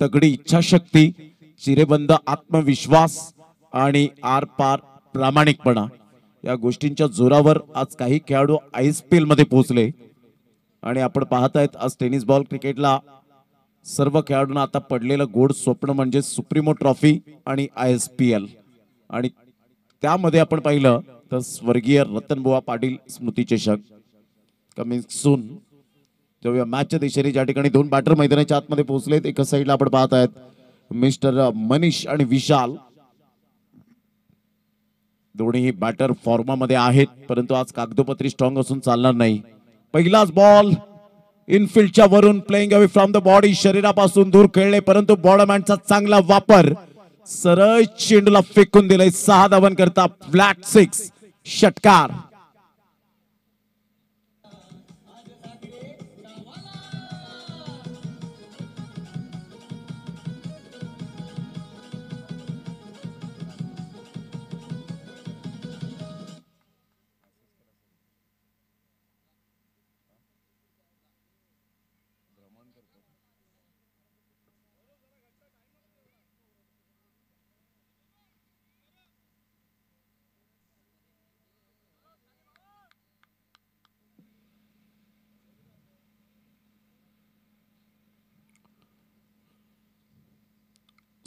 B: तगडी इच्छाशक्ती, चिरेबंद आत्मविश्वास आणि आरपार प्रामाणिकपणा. या गोष्टींच्या जोरावर आज काही खेळाडू ISPL मध्ये पोहोचले आणि आपण पाहतायत आज टेनिस बॉल क्रिकेटला सर्व खेळाडूंना आता पडलेलं गोड स्वप्न म्हणजे सुप्रीमो ट्रॉफी आणि ISPL. आणि त्यामध्ये आपण पाहिलं तर स्वर्गीय रतनबुवा पाटील स्मृती चषक कमिंग सून. जेव्हा मॅचच्या दिशेने ज्या ठिकाणी 2 बॅटर मैदानाच्या आतमध्ये पोहोचलेत, एका साईडला आपण पाहत आहेत मिस्टर मनीष आणि विशाल. दोन्ही बॅटर फॉर्मामध्ये आहेत, परंतु आज कागदोपत्री स्ट्रॉंग असून चालणार नाही. पहिलाच बॉल इनफिल्डच्या वरून playing away from the body, शरीरापासून दूर खेळले, परंतु बॉलमॅनचा चांगला वापर, सरळ चेंडूला फेकून दिले. 6 धावन करता फ्लॅट 6 षटकार.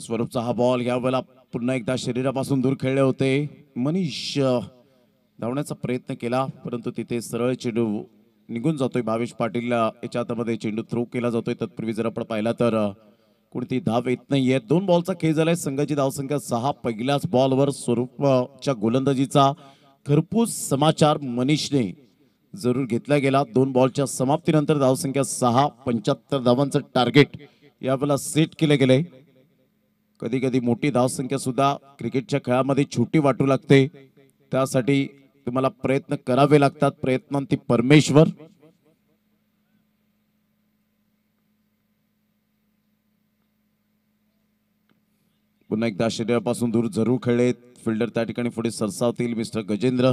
B: स्वरूपचा हा बॉल या वेळेला पुन्हा एकदा शरीरापासून दूर खेळले होते. मनीष धावण्याचा प्रयत्न केला, परंतु तिथे सरळ चेंडू निघून जातोय. भावेश पाटील याच्या हातामध्ये चेंडू थ्रो केला जातोय. तत्पूर्वी जर आपण पाहिला तर कोणती धाव येत नाहीये. 2 बॉलचा खेळ झालाय. संघाची धावसंख्या 6. पहिल्याच बॉलवर स्वरूपच्या गोलंदाजीचा खरपूस समाचार मनीषने जरूर घेतला गेला. 2 बॉलच्या समाप्तीनंतर धावसंख्या 6. 75 धावांचं टार्गेट यावेळेला सेट केले गेले. कधी कधी मोठी धावसंख्या सुद्धा क्रिकेटच्या खेळामध्ये छोटी वाटू लागते, त्यासाठी तुम्हाला प्रयत्न करावे लागतात. प्रयत्नांती परमेश्वर. पुन्हा एकदा शरीरापासून दूर जरूर खेळलेत. फिल्डर त्या ठिकाणी पुढे सरसावतील. मिस्टर गजेंद्र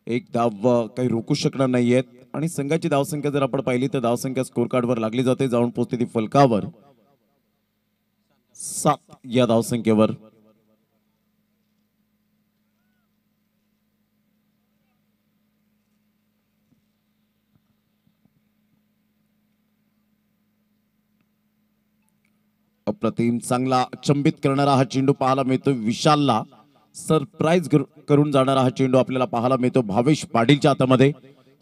B: एक धाव काही रोखू शकणार नाहीयेत आणि संघाची धावसंख्या जर आपण पाहिली तर धावसंख्या स्कोर कार्डवर लागली जाते. जाऊन पोहोचते ती फलकावर 7 या धावसंख्येवर. अप्रतिम चांगला अचंबित करणारा हा चेंडू पाहायला मिळतो. विशालला सरप्राईज करून जाणारा हा चेंडू आपल्याला पाहायला मिळतो भावेश पाटीलच्या हातामध्ये.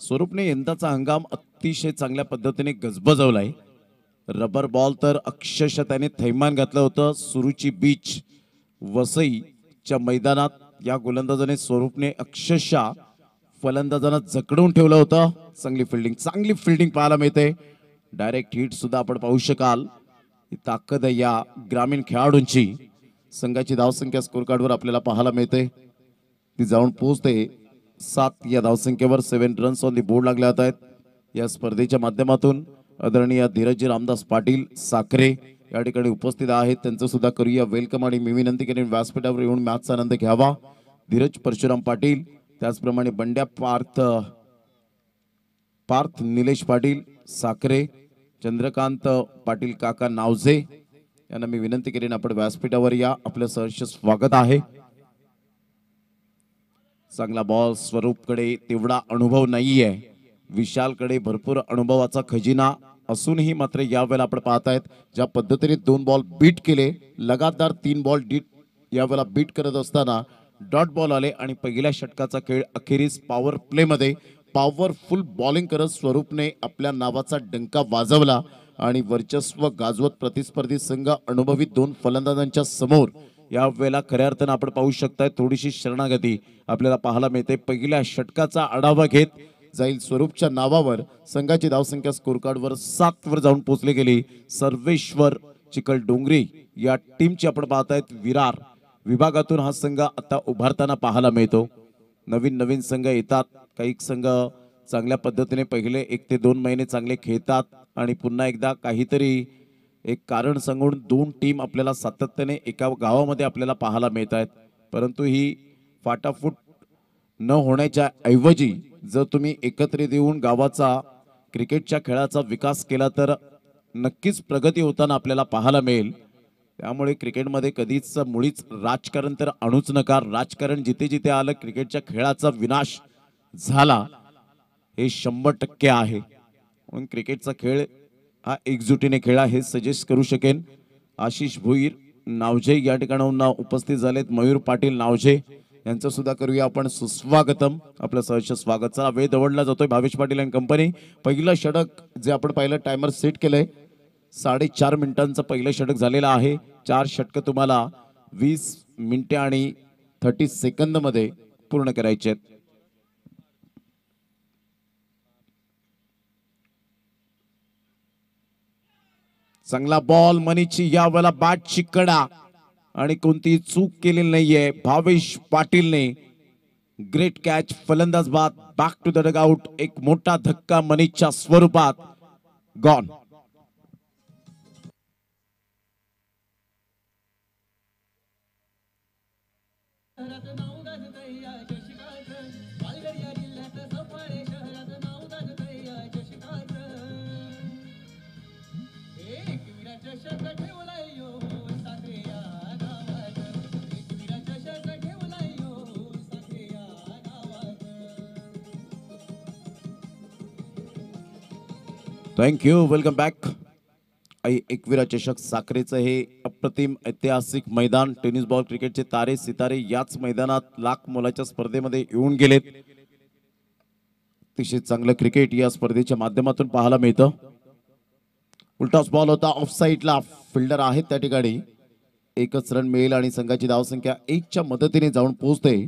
B: स्वरूपने यंदाचा हंगाम अतिशय चांगल्या पद्धतीने गजबजवलाय. रबर बॉल तर अक्षरशः त्याने थैमान घातलं होतं. सुरुची बीच वसईच्या मैदानात या गोलंदाजाने स्वरूपने अक्षरशः फलंदाजांना जकडवून ठेवलं होतं. चांगली फिल्डिंग पाहायला मिळते. डायरेक्ट हिट सुद्धा आपण पाहू शकाल. ही ताकद आहे या ग्रामीण खेळाडूंची. संघाची धावसंख्या स्कोर कार्डवर आपल्याला पाहायला मिळते. ती जाऊन पोहोचते 7 या धावसंख्येवर. 7 रन्स ऑन दी बोर्ड लागले जात आहेत. या स्पर्धेच्या माध्यमातून आदरणीय धीरजी रामदास पाटील साखरे या ठिकाणी उपस्थित आहेत. त्यांचं सुद्धा करूया वेलकम आणि मी विनंती करेन व्यासपीठावर येऊन मॅचचा आनंद घ्यावा. धीरज परशुराम पाटील, त्याचप्रमाणे बंड्या पार्थ निलेश पाटील साखरे, चंद्रकांत पाटील काका नावजे यांना मी विनंती करेन आपण व्यासपीठावर या. आपलं सहर्ष स्वागत आहे. चांगला बॉल. स्वरूपकडे तेवढा अनुभव नाहीये. विशालकडे भरपूर अनुभवाचा खजिना असूनही मात्र यावेळेला आपण पाहतायत ज्या पद्धतीने 2 बॉल बीट केले, लगातार 3 बॉल यावेळेला बीट करत असताना डॉट बॉल आले आणि पहिल्या षटकाचा खेळ अखेरीस पॉवर प्ले मध्ये पॉवरफुल बॉलिंग करत स्वरूपने आपल्या नावाचा डंका वाजवला आणि वर्चस्व गाजवत प्रतिस्पर्धी संघ अनुभवी 2 फलंदाजांच्या समोर यावेळेला खऱ्या अर्थानं आपण पाहू शकताय थोडीशी शरणागती आपल्याला पाहायला मिळते. पहिल्या षटकाचा आढावा घेत जाईल स्वरूपच्या नावावर संघाची धावसंख्या स्कोर कार्डवर 7 वर जाऊन पोहोचली गेली. सर्वेश्वर चिकल डोंगरी या टीमची आपण पाहतायत. विरार विभागातून हा संघ आता उभारताना पाहायला मिळतो. नवीन संघ येतात. काही संघ चांगल्या पद्धतीने पहिले 1 ते 2 महिने चांगले खेळतात आणि पुन्हा एकदा काहीतरी एक कारण सांगून 2 टीम आपल्याला सातत्याने एका गावामध्ये आपल्याला पाहायला मिळत आहेत. परंतु ही फाटाफूट न होण्याच्या ऐवजी जर तुम्ही एकत्रित येऊन गावाचा क्रिकेटच्या खेळाचा विकास केला तर नक्कीच प्रगती होताना आपल्याला पाहायला मिळेल. त्यामुळे क्रिकेटमध्ये कधीच मुळीच राजकारण तर आणूच नका. राजकारण जिथे जिथे आलं क्रिकेटच्या खेळाचा विनाश झाला हे 100% आहे. म्हणून क्रिकेटचा खेळ हा एकजुटीने खेळा हे सजेस्ट करू शकेन. आशिष भोईर नावजे या ठिकाणाहून उपस्थित झालेत. मयूर पाटील नावजे यांचं सुद्धा करूया आपण सुस्वागतम. आपलं सहर्ष स्वागत. चला वेळ दवडला जातोय. भावेश पाटील अँड कंपनी पहिलं षटक जे आपण पाहिलं टायमर सेट केलंय 4.5 मिनिटांचं पहिलं षटक झालेलं आहे. 4 षटक तुम्हाला 20 मिनिटे आणि 30 सेकंद मध्ये पूर्ण करायचे आहेत. चांगला बॉल मनीची यावेळेला बॅटची कडा आणि कोणतीही चूक केलेली नाहीये भावेश पाटीलने. Great catch. फलंदाज बाद. Back to the dugout. एक मोठा धक्का मनीच्या स्वरूपात. Gone. Thank you. Welcome back. Ekvira चषक साखरेचं हे अप्रतिम ऐतिहासिक मैदान. टेनिस बॉल क्रिकेटचे तारे सितारे याच मैदानात लाख मोलाच्या स्पर्धेमध्ये येऊन गेलेत. अतिशय चांगलं क्रिकेट या स्पर्धेच्या माध्यमातून पाहायला मिळतं. उलटाच बॉल होता ऑफ साइडला. फिल्डर आहेत त्या ठिकाणी. 1च रन मिळेल आणि संघाची धावसंख्या 1च्या मदतीने जाऊन पोहोचते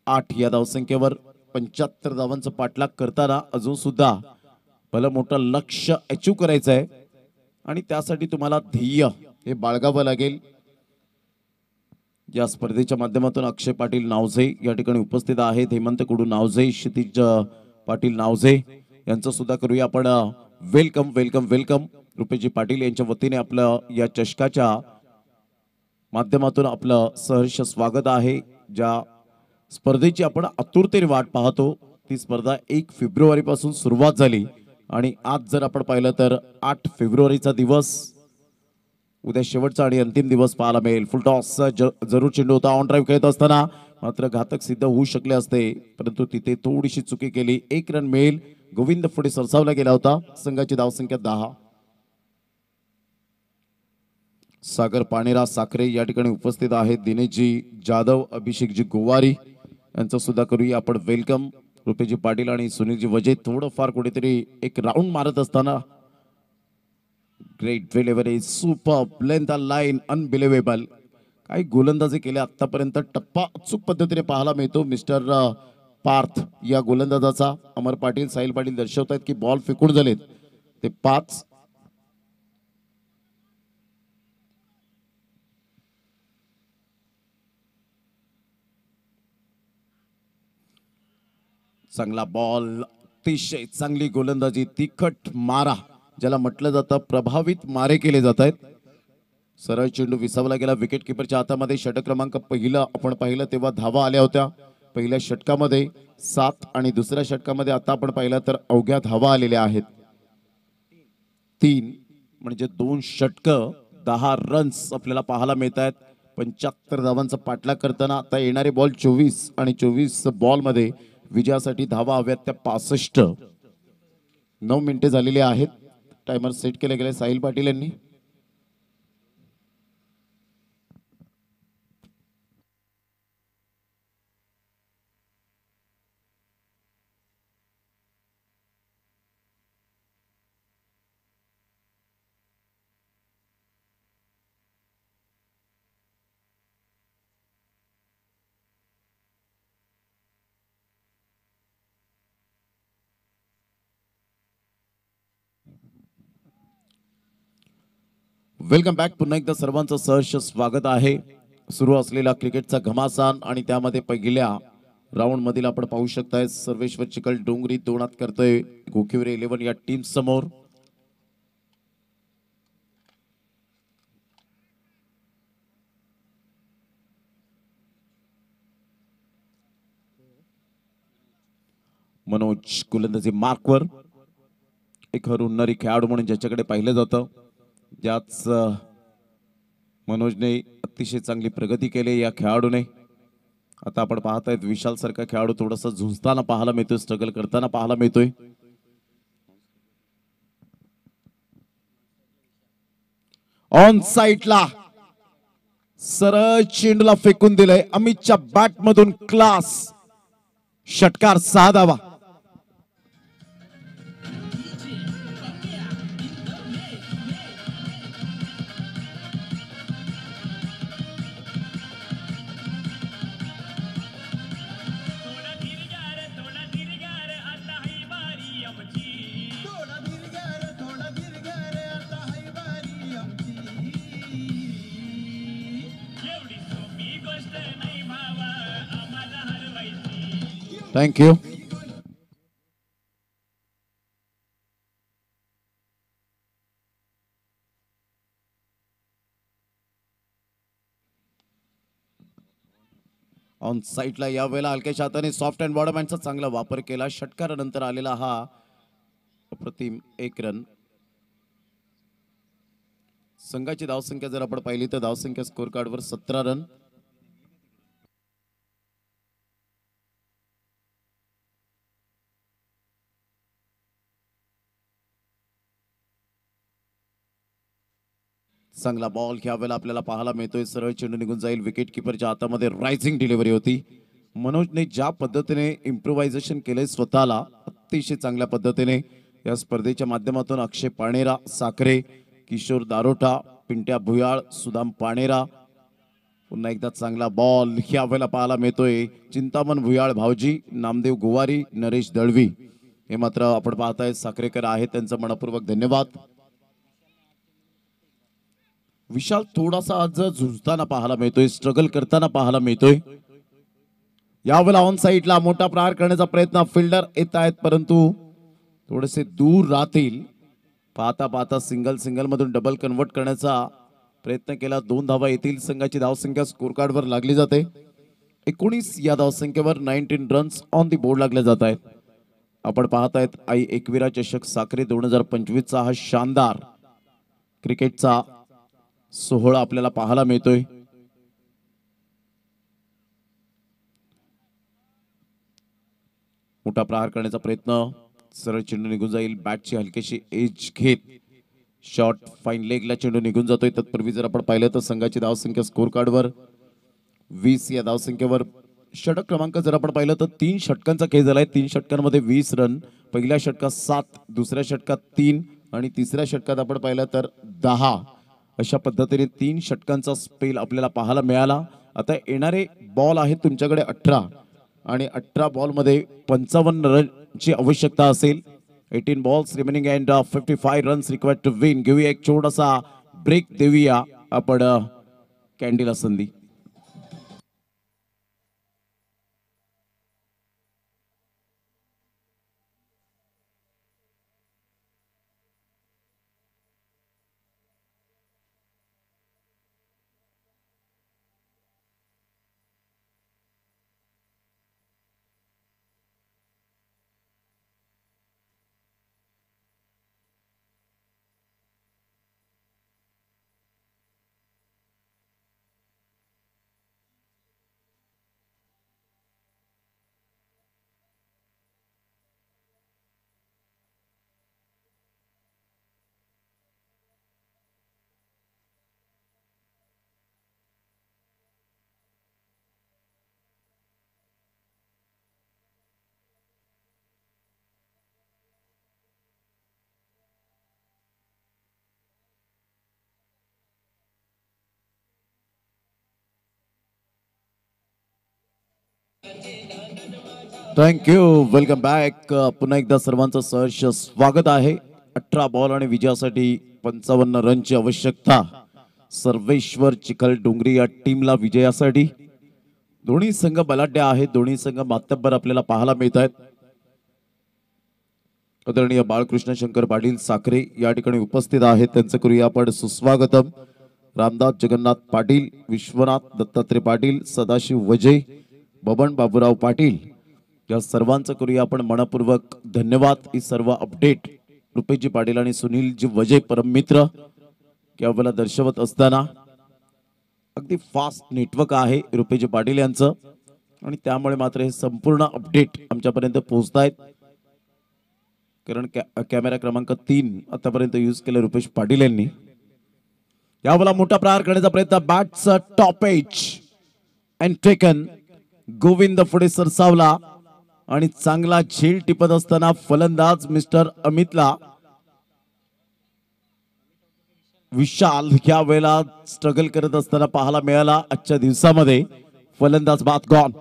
B: 8 या धावसंख्येवर. 75 धावांचा पाठलाग करताना अजून सुद्धा भलं मोठं लक्ष्य अचीव करायचं आहे आणि त्यासाठी तुम्हाला ध्येय हे बाळगावं लागेल. या स्पर्धेच्या माध्यमातून अक्षय पाटील नावजे या ठिकाणी उपस्थित आहेत. हेमंत कुडू नावजे, क्षितिज पाटील नावजे यांचं सुद्धा करूया आपण वेलकम. रुपेशजी पाटील यांच्या वतीने आपलं या चषकाच्या माध्यमातून आपलं सहर्ष स्वागत आहे। ज्या स्पर्धेची आपण आतुरतेने वाट पाहतो ती स्पर्धा 1 फेब्रुवारी पासून सुरुवात झाली आणि आज जर आपण पाहिलं तर 8 फेब्रुवारीचा दिवस, उद्या शेवटचा आणि अंतिम दिवस पाहायला मिळेल। फुल टॉस जरूर चेंडू होता, ऑन ड्राईव्ह खेळत असताना मात्र घातक सिद्ध होऊ शकले असते, परंतु तिथे थोडीशी चुकी केली। 1 रन मिळेल, गोविंद पुढे सरसावला गेला होता। संघाची धावसंख्या 10। सागर पाणेरा साखरे या ठिकाणी उपस्थित आहेत। दिनेशजी जाधव, अभिषेकजी गोवारी यांचं सुद्धा करूया आपण वेलकम। रुपेजी पाटील आणि सुनीलजी वजे थोडंफार कुठेतरी एक राऊंड मारत असताना great delivery, super length line, unbelievable. काही गोलंदाजी केल्या आतापर्यंत, टप्पा अचूक पद्धतीने पाहायला मिळतो मिस्टर पार्थ या गोलंदाजाचा। अमर पाटील, साहिल पाटील दर्शवत आहेत की बॉल फेकून झालेत ते 5। चांगला बॉल, अतिशय चांगली गोलंदाजी, तिखट मारा ज्याला म्हटलं जातं, प्रभावित मारे केले जात आहेत। सरळ चेंडू विसावला गेला विकेट किपरच्या हातामध्ये। षटक क्रमांक पहिला आपण पाहिलं तेव्हा धावा आल्या होत्या पहिल्या षटकामध्ये 7 आणि दुसऱ्या षटकामध्ये आता आपण पाहिलं तर अवघ्या धावा आलेल्या आहेत 3, म्हणजे 2 षटक 10 रन्स आपल्याला पाहायला मिळत आहेत। 75 धावांचा पाठलाग करताना आता येणारे बॉल 24 आणि 24 बॉल मध्ये विजयासाठी धावा हव्यात त्या 65। 9 मिनिटे झालेली आहेत। टायमर सेट केले गेले साहिल पाटील यांनी। Welcome back. पुन्हा एकदा सर्वांचं सहर्ष स्वागत आहे। सुरू असलेला क्रिकेटचा घमासान आणि त्यामध्ये पहिल्या राऊंड मधील आपण पाहू शकताय सर्वेश्वर चिकल डोंगरी 2 करतोय गोखिवरे 11 या टीम समोर। मनोज गोलंदाजी मार्कवर, एक हरवणारी खेळाडू म्हणून ज्याच्याकडे पाहिलं जातं, ज्याच मनोजने अतिशय चांगली प्रगती केली या खेळाडूने। आता आपण पाहतायत विशाल सारखा खेळाडू थोडासा झुंजताना पाहायला मिळतोय, स्ट्रगल करताना पाहायला मिळतोय। ऑन साइडला सरळ चेंडूला फेकून दिलंय अमितच्या बॅट मधून, क्लास षटकार 6 धावा। Thank you. ऑन साइडला यावेळेला हलक्याच्या हाताने सॉफ्ट अँड बॉटम हँडचा चांगला वापर केला। षटकारानंतर आलेला हा अप्रतिम 1 रन। संघाची धावसंख्या जर आपण पाहिली तर धावसंख्या स्कोर कार्डवर 17 रन। चांगला बॉल यावेळेला आपल्याला पाहायला मिळतोय, सरळ चेंडू निघून जाईल विकेट किपरच्या हातामध्ये। रायझिंग डिलिव्हरी होती। मनोजने ज्या पद्धतीने इम्प्रोव्हायझेशन केले स्वतःला अतिशय चांगल्या पद्धतीने या स्पर्धेच्या माध्यमातून अक्षय पाणेरा साखरे, किशोर दारोटा, पिंट्या भुयाळ, सुदाम पाणेरा। पुन्हा एकदा चांगला बॉल यावेळेला पाहायला मिळतोय। चिंतामण भुयाळ भाऊजी, नामदेव गोवारी, नरेश दळवी हे मात्र आपण पाहताय साखरेकर आहेत, त्यांचा मनपूर्वक धन्यवाद। विशाल थोडासा आज झुंजताना पाहायला मिळतोय, स्ट्रगल करताना पाहायला मिळतोय। यावेळेला ऑन साइडला मोठा प्रहार करण्याचा प्रयत्न, फिल्डर येत आहेत परंतु थोडेसे दूर राहतील। पाहता पाहता सिंगल मधून डबल कन्वर्ट करण्याचा प्रयत्न केला, 2 धावा येतील. संघाची धावसंख्या स्कोर कार्डवर लागली जाते 19. या धावसंख्येवर 19 रन्स ऑन दी बोर्ड लागले जात आहेत. आपण पाहत आहेत आई एकविरा चषक साखरे 2025 चा हा शानदार क्रिकेटचा सोहळा आपल्याला पाहायला मिळतोय. मोठा प्रहार करण्याचा प्रयत्न, सरळ चेंडू निघून जाईल. बॅटची हलकीशी एज घेत शॉट फाईन लेगला चेंडू निघून जातोय. तत्पूर्वी जर आपण पाहिलं तर संघाची धावसंख्या स्कोर कार्डवर 20. या धावसंख्येवर षटक क्रमांक जर आपण पाहिलं तर 3 षटकांचा खेळ झालाय. 3 षटकांमध्ये 20 रन. पहिल्या षटकात 7, दुसऱ्या षटकात 3 आणि तिसऱ्या षटकात आपण पाहिलं तर 10. अशा पद्धतीने 3 षटकांचा स्पेल आपल्याला पाहायला मिळाला. आता येणारे बॉल आहेत तुमच्याकडे 18 आणि 18 बॉल मध्ये 55 रनची आवश्यकता असेल. 18 balls remaining and 55 runs required to win. घेऊया एक छोटासा ब्रेक, देऊया आपण कॅन्डीला संधी. Thank you, welcome back. पुन्हा एकदा सर्वांचं सहर्ष स्वागत आहे. 18 बॉल आणि विजयासाठी 55 रनची आवश्यकता. सर्वेश्वर चिखल डोंगरी या टीमला विजयासाठी. दोन्ही संघ बलाढ्य आहेत, दोन्ही संघ मातब्बर आपल्याला पाहायला मिळत आहेत. आदरणीय बाळकृष्ण शंकर पाटील साखरे या ठिकाणी उपस्थित आहेत, त्यांचं करूया आपण सुस्वागतम. रामदास जगन्नाथ पाटील, विश्वनाथ दत्तात्रय पाटील, सदाशिव वजे, बबन बाबूराव पाटील या सर्वांचं करूया आपण मनपूर्वक धन्यवाद. ही सर्व अपडेट रुपेशजी पाटील आणि सुनीलजी वजे परममित्र केवळ दर्शवत असताना अगदी फास्ट नेटवर्क आहे रुपेशजी पाटील यांचं आणि त्यामुळे मात्र हे संपूर्ण अपडेट आमच्यापर्यंत पोहोचतायत. कारण कॅमेरा क्रमांक 3 आतापर्यंत यूज केलं रुपेश पाटील यांनी. यावेळेला मोठा प्रहार करण्याचा प्रयत्न, बॅटचा top edge and taken. Govind पुढे सरसावला आणि चांगला झेल टिपत असताना फलंदाज मिस्टर अमितला विशाल ह्या वेळेला स्ट्रगल करत असताना पाहायला मिळाला. आजच्या दिवसामध्ये फलंदाज बाद गॉन.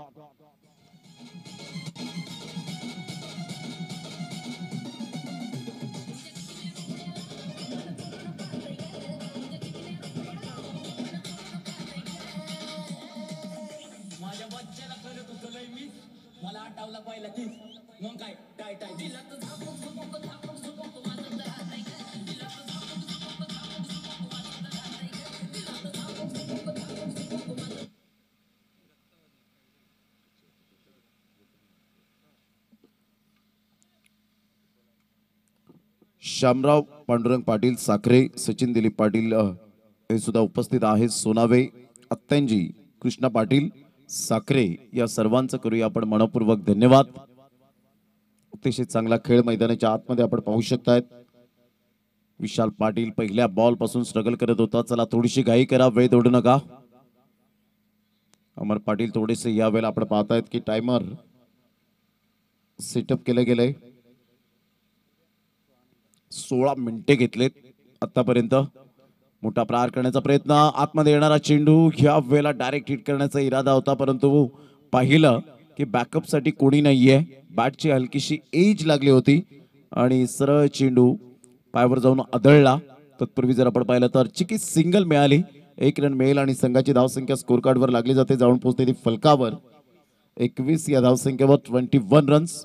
B: श्यामराव पांडुरंग पाटील साखरे, सचिन दिलीप पाटील हे सुद्धा उपस्थित आहेत. सोनावे, अत्तनजी, कृष्णा पाटील साखरे या सर्वांचं करूया आपण मनपूर्वक धन्यवाद. अतिशय चांगला खेळ मैदानाच्या आतमध्ये आपण पाहू शकतायत. विशाल पाटील पहिल्या बॉल पासून स्ट्रगल करत होता. चला थोडीशी घाई करा, वेळ दौडू नका. अमर पाटील थोडेसे या वेळेला आपण पाहतायत की टाइमर सेटअप केलं गेलंय. 16 मिनिटे घेतलेत आतापर्यंत. मोठा प्रहार करण्याचा प्रयत्न, आतमध्ये येणारा चेंडू ह्या वेळेला डायरेक्ट हिट करण्याचा इरादा होता, परंतु पाहिलं की बॅकअप साठी कोणी नाहीये. बॅटची हलकीशी एज लागली होती आणि सरळ चेंडू पायावर जाऊन आदळला. तत्पूर्वी जर आपण पाहिलं तर चिकी सिंगल मिळाली. 1 रन मिळेल आणि संघाची धावसंख्या स्कोर कार्डवर लागली जाते. जाऊन पोहोचते ती फलकावर. 21 या धावसंख्येवर 21 रन्स.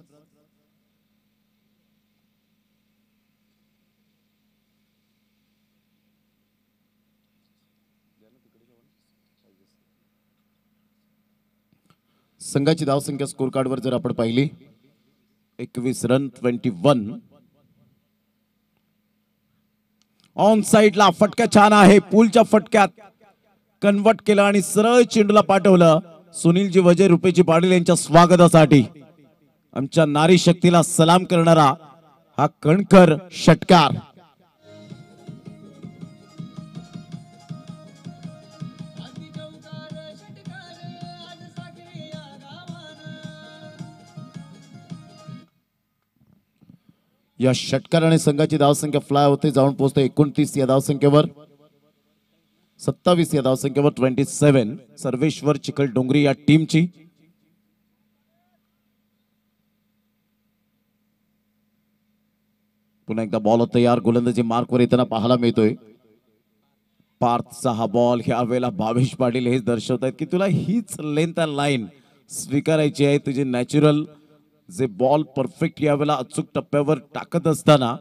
B: संघाची धावसंख्या स्कोर कार्डवर जर आपण पाहिली 21 रन 21. ऑन साइडला फटका छान आहे, पूलच्या फटक्यात कन्वर्ट केलं आणि सरळ चेंडूला पाठवलं. सुनीलजी वजे रुपेजी पाटील यांच्या स्वागतासाठी आमच्या नारी शक्तीला सलाम करणारा हा कणखर षटकार. या षटकाराने संघाची धावसंख्या फ्लाय होते, जाऊन पोहोचते 29 या धावसंख्येवर. 27 या धावसंख्येवर 27 सर्वेश्वर चिखल डोंगरी या टीमची. पुन्हा एकदा बॉल तयार, गोलंदाजी मार्कवर येताना पाहायला मिळतोय. पार्थचा हा बॉल ह्या वेळेला भावेश पाटील हेच दर्शवतायत की तुला हीच लेंथ अँड लाईन स्वीकारायची आहे. तुझे नॅचरल जे बॉल परफेक्ट यावेळेला अचूक टप्प्यावर टाकत असताना,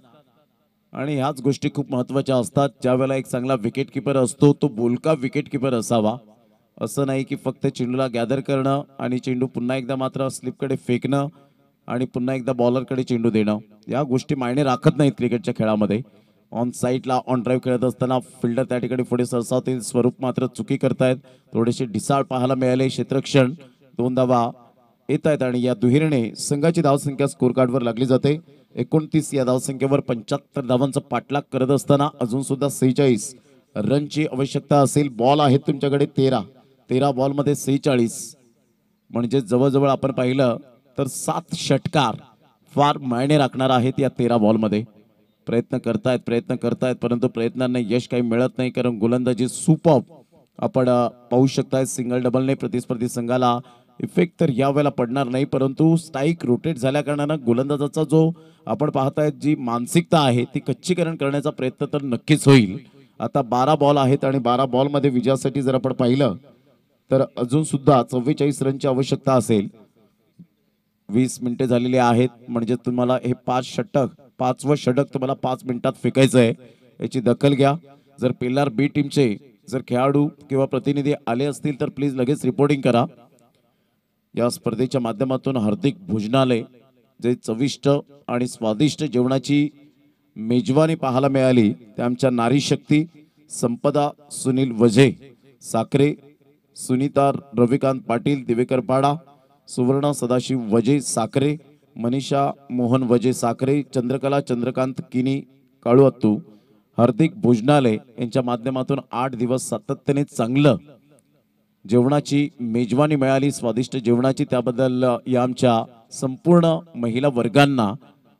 B: आणि ह्याच गोष्टी खूप महत्वाच्या असतात. ज्यावेळेला एक चांगला विकेट किपर असतो तो बोलका विकेट किपर असावा. असं नाही की फक्त चेंडूला गॅदर करणं आणि चेंडू पुन्हा एकदा मात्र स्लिपकडे फेकणं आणि पुन्हा एकदा बॉलरकडे चेंडू देणं, या गोष्टी मायने राखत नाहीत क्रिकेटच्या खेळामध्ये. ऑन साईडला ऑन ड्राईव्ह खेळत असताना फिल्डर त्या ठिकाणी पुढे सरसावतील स्वरूप मात्र चुकी करतायत. थोडेसे ढिसाळ पाहायला मिळाले. क्षेत्ररक्षण 2 धावा येत आहेत आणि या दुहेरीने संघाची धावसंख्या स्कोर कार्डवर लागली जाते. 29 या धावसंख्येवर 75 धावांचा पाठलाग करत असताना अजून सुद्धा 46 रनची आवश्यकता असेल. बॉल आहेत तुमच्याकडे 13 बॉलमध्ये 46, म्हणजे जवळजवळ आपण पाहिलं तर 7 षटकार फार मायने राखणार आहेत या 13 बॉलमध्ये. प्रयत्न करतायत परंतु प्रयत्नांना यश काही मिळत नाही, कारण गोलंदाजी सुपर आपण पाहू शकताय. सिंगल डबलने प्रतिस्पर्धी संघाला इफेक्ट तर यावेळेला पडणार नाही, परंतु स्ट्राईक रोटेट झाल्या कारणानं गोलंदाजाचा जो आपण पाहताय जी मानसिकता आहे ती कच्चीकरण करण्याचा प्रयत्न तर नक्कीच होईल. आता 12 बॉल आहेत आणि 12 बॉलमध्ये विजयासाठी जर आपण पाहिलं तर अजून सुद्धा 44 रनची आवश्यकता असेल. 20 मिनिटे झालेली आहेत, म्हणजे तुम्हाला हे 5वं षटक तुम्हाला 5 मिनिटात फेकायचं आहे. याची दखल घ्या. जर पेलार बी टीमचे जर खेळाडू किंवा प्रतिनिधी आले असतील तर प्लीज लगेच रिपोर्टिंग करा. या स्पर्धेच्या माध्यमातून हार्दिक भोजनालय जे चविष्ट आणि स्वादिष्ट जेवणाची मेजवानी पाहायला मिळाली, त्या आमच्या नारी शक्ती संपदा सुनील वजे साखरे, सुनीता रविकांत पाटील दिवेकर पाडा, सुवर्णा सदाशिव वजे साखरे, मनीषा मोहन वजे साखरे, चंद्रकला चंद्रकांत किनी काळूअत्तू, हार्दिक भोजनालय यांच्या माध्यमातून 8 दिवस सातत्याने चांगलं जेवणाची मेजवानी मिळाली, स्वादिष्ट जेवणाची. त्याबद्दल या आमच्या संपूर्ण महिला वर्गांना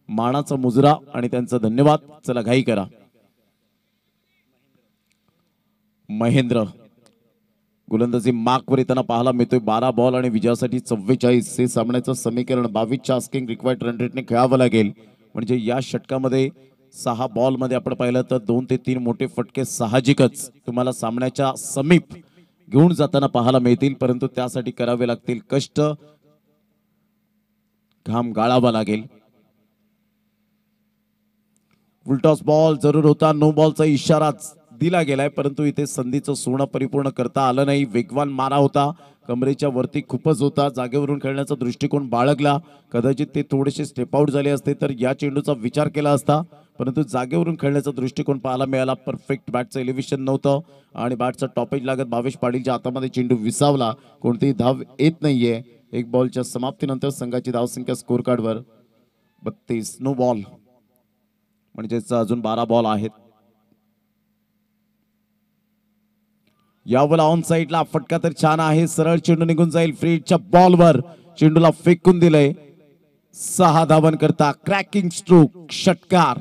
B: मानाचा मुजरा आणि त्यांचा धन्यवाद. चला घाई करा. महेंद्र गोलंदाजी मार्कवर येताना पाहायला मिळतोय. 12 बॉल आणि विजयासाठी 44 हे सामन्याचं समीकरण 22च्या आस्किंग रिक्वायर्ड रन रेटने खेळावं लागेल. म्हणजे या षटकामध्ये 6 बॉलमध्ये आपण पाहिलं तर 2 ते 3 मोठे फटके साहजिकच तुम्हाला सामन्याच्या समीप घेऊन जाताना पाहायला मिळतील, परंतु त्यासाठी करावे लागतील कष्ट, घाम गाळावा लागेल. फुलटॉस बॉल जरूर होता, नो बॉलचा इशारा दिला गेलाय, परंतु इथे संधीचं सोनं परिपूर्ण करता आलं नाही. वेगवान मारा होता, कमरेच्या वरती खूपच होता, जागेवरून खेळण्याचा दृष्टिकोन बाळगला. कदाचित ते थोडेसे स्टेप आउट झाले असते तर या चेंडूचा विचार केला असता, परंतु जागेवरून खेळण्याचा दृष्टिकोन पाहायला मिळाला. परफेक्ट बॅटचं एलिव्हेशन नव्हतं आणि बॅटचा टॉपेज लागत भावेश पाटीलच्या हातामध्ये चेंडू विसावला. कोणतीही धाव येत नाहीये. 1 बॉलच्या समाप्तीनंतर संघाची धावसंख्या स्कोर कार्डवर 32. नो बॉल, म्हणजेच अजून 12 बॉल आहेत. यावेळेला ऑन साइडला फटका तर छान आहे, सरळ चेंडू निघून जाईल. फ्रीडच्या बॉलवर चेंडूला फेकून दिलंय. 6 धावन करता क्रॅकिंग स्ट्रोक षटकार.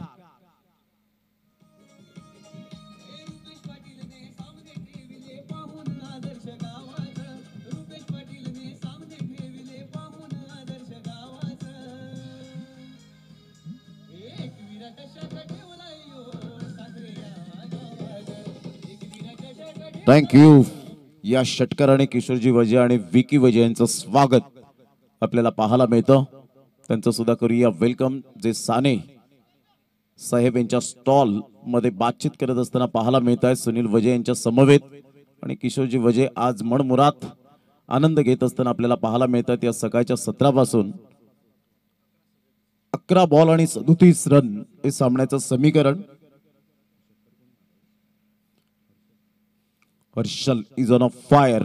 B: थँक्यू. या षटकाराने किशोरजी वजे आणि विकी वजे यांचं स्वागत आपल्याला पाहायला मिळतं. त्यांचं सुद्धा करूया वेलकम. जे साने साहेब यांच्या स्टॉल मध्ये बातचीत करत असताना पाहायला मिळत आहे सुनील वजे यांच्या समवेत. आणि किशोरजी वजे आज मनमुरात आनंद घेत असताना आपल्याला पाहायला मिळतात. या सकाळच्या सत्रापासून 11 बॉल आणि 37 रन हे सामन्याचं समीकरण. Harshal is on a fire,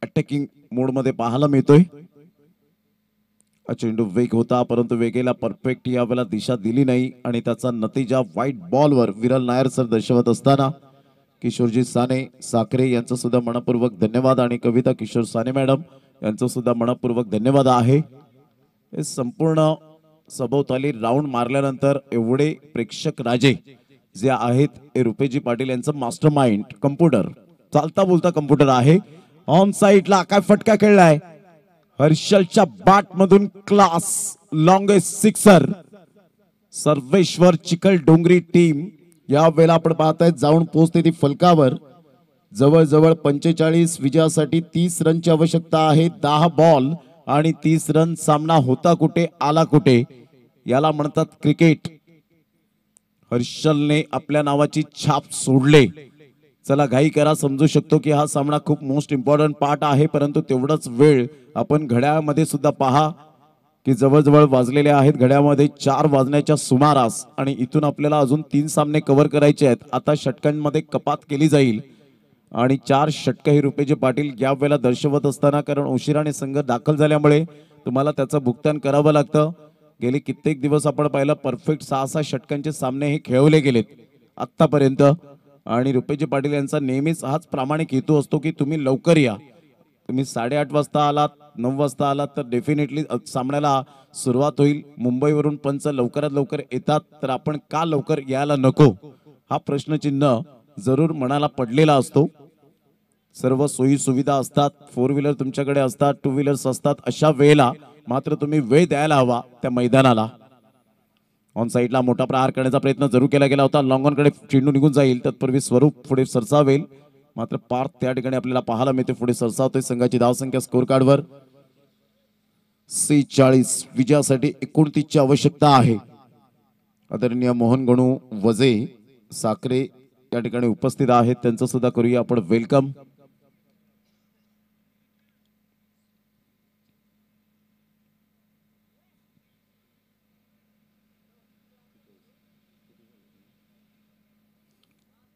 B: attacking mode मध्ये पाहायला मिळतोय. चेंडू वेग होता परंतु वेगेला परफेक्ट यावेळेला दिशा दिली नाही आणि त्याचा नतीजा व्हाईट बॉलवर विरल नायर सर दर्शवत असताना किशोरजी साने साखरे यांचं सुद्धा मनपूर्वक धन्यवाद आणि कविता किशोर साने मॅडम यांचं सुद्धा मनपूर्वक धन्यवाद आहे. हे संपूर्ण सभोवताली राऊंड मारल्यानंतर एवढे प्रेक्षक राजे जे आहेत हे रुपेजी पाटील यांचं मास्टर माइंड कम्प्युटर, चालता बोलता कम्प्युटर आहे. ऑन साइडला काय फटका खेळलाय हर्षलच्या बॅट मधून, क्लास लॉंगेस्ट सिक्सर. सर्वेश्वर चिखल डोंगरी टीम या वेळेला आपण पाहताय जाऊन पोहोचते ती फलकावर. जवळजवळ 45 विजयासाठी 30 रनची आवश्यकता आहे. 10 बॉल आणि 30 रन. सामना होता कुठे आला कुठे, याला म्हणतात क्रिकेट. हर्षलने आपल्या नावाची छाप सोडले. चला घाई करा, समजू शकतो की हा सामना खूप मोस्ट इम्पॉर्टंट पार्ट आहे, परंतु तेवढाच वेळ आपण घड्याळामध्ये सुद्धा पहा की जवळजवळ वाजलेले आहेत घड्याळामध्ये 4 वाजण्याच्या सुमारास आणि इथून आपल्याला अजून 3 सामने कव्हर करायचे आहेत. आता षटकांमध्ये कपात केली जाईल आणि 4 षटक हे रुपेजी पाटील या वेळेला दर्शवत असताना, कारण उशिराने संघ दाखल झाल्यामुळे तुम्हाला त्याचं भुगतान करावं लागतं. गेले कित्येक दिवस आपण पाहिलं परफेक्ट 6-6 षटकांचे सामने हे खेळवले गेलेत आतापर्यंत आणि रुपेजी पाटील यांचा नेहमीच हाच प्रामाणिक हेतू असतो की तुम्ही लवकर या. तुम्ही 8:30 वाजता आलात, 9 वाजता आलात तर डेफिनेटली सामन्याला सुरुवात होईल. मुंबईवरून पंच लवकरात लवकर येतात तर आपण का लवकर यायला नको हा प्रश्नचिन्ह जरूर मनाला पडलेला असतो. सर्व सोयी सुविधा असतात, 4 व्हीलर तुमच्याकडे असतात, 2 व्हीलर्स असतात. अशा वेळेला मात्र तुम्ही वेळ द्यायला हवा त्या मैदानाला. ऑन साइडला मोठा प्रहार करण्याचा प्रयत्न जरूर केला गेला होता. लॉंग ऑनकडे चेंडू निघून जाईल, तत्पूर्वी स्वरूप पुढे सरसावेल, मात्र पार्थ त्या ठिकाणी आपल्याला पाहायला मिळते पुढे सरसावतोय. संघाची धावसंख्या स्कोर कार्डवर 46 विजयासाठी 29 ची आवश्यकता आहे. आदरणीय मोहन गणू वजे साखरे या ठिकाणी उपस्थित आहेत, त्यांचं सुद्धा करूया आपण वेलकम.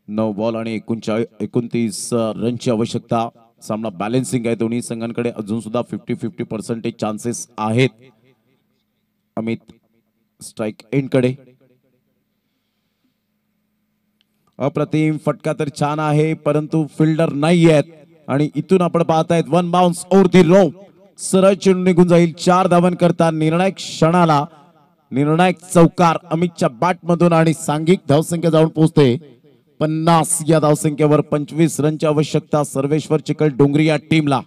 B: नऊ बॉल आणि 29 रनची आवश्यकता. सामना बॅलेन्सिंग आहे, दोन्ही संघांकडे अजून सुद्धा 50-50% चान्सेस आहेत. अमित स्ट्राइक एंड कडे. अप्रतिम फटका तर छान आहे परंतु फिल्डर नाही आहेत आणि इथून आपण पाहतायत one bounce over the rope, सरळ चेंडू निघून जाईल. 4 धावन करता निर्णायक क्षणाला निर्णायक चौकार अमितच्या बॅट मधून आणि सांघिक धावसंख्या जाऊन पोहोचते 50. या धावसंख्येवर 25 रनची आवश्यकता सर्वेश्वर चिखल डोंगरी या टीमला.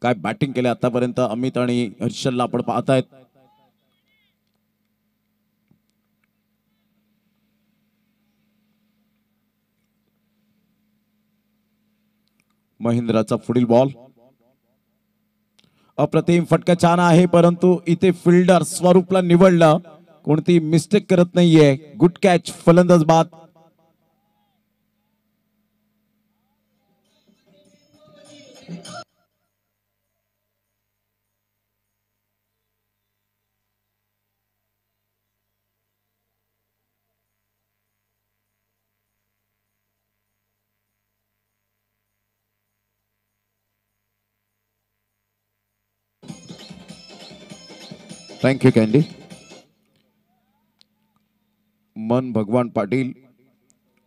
B: काय बॅटिंग केले आतापर्यंत अमित आणि हर्षलला आपण पाहतायत. महेंद्राचा पुढील बॉल. अप्रतिम फटका छान आहे परंतु इथे फिल्डर स्वरूपला निवडलं, कोणती मिस्टेक करत नाहीये. गुड कॅच, फलंदाज बाद. Thank you candy. मन भगवान पाटील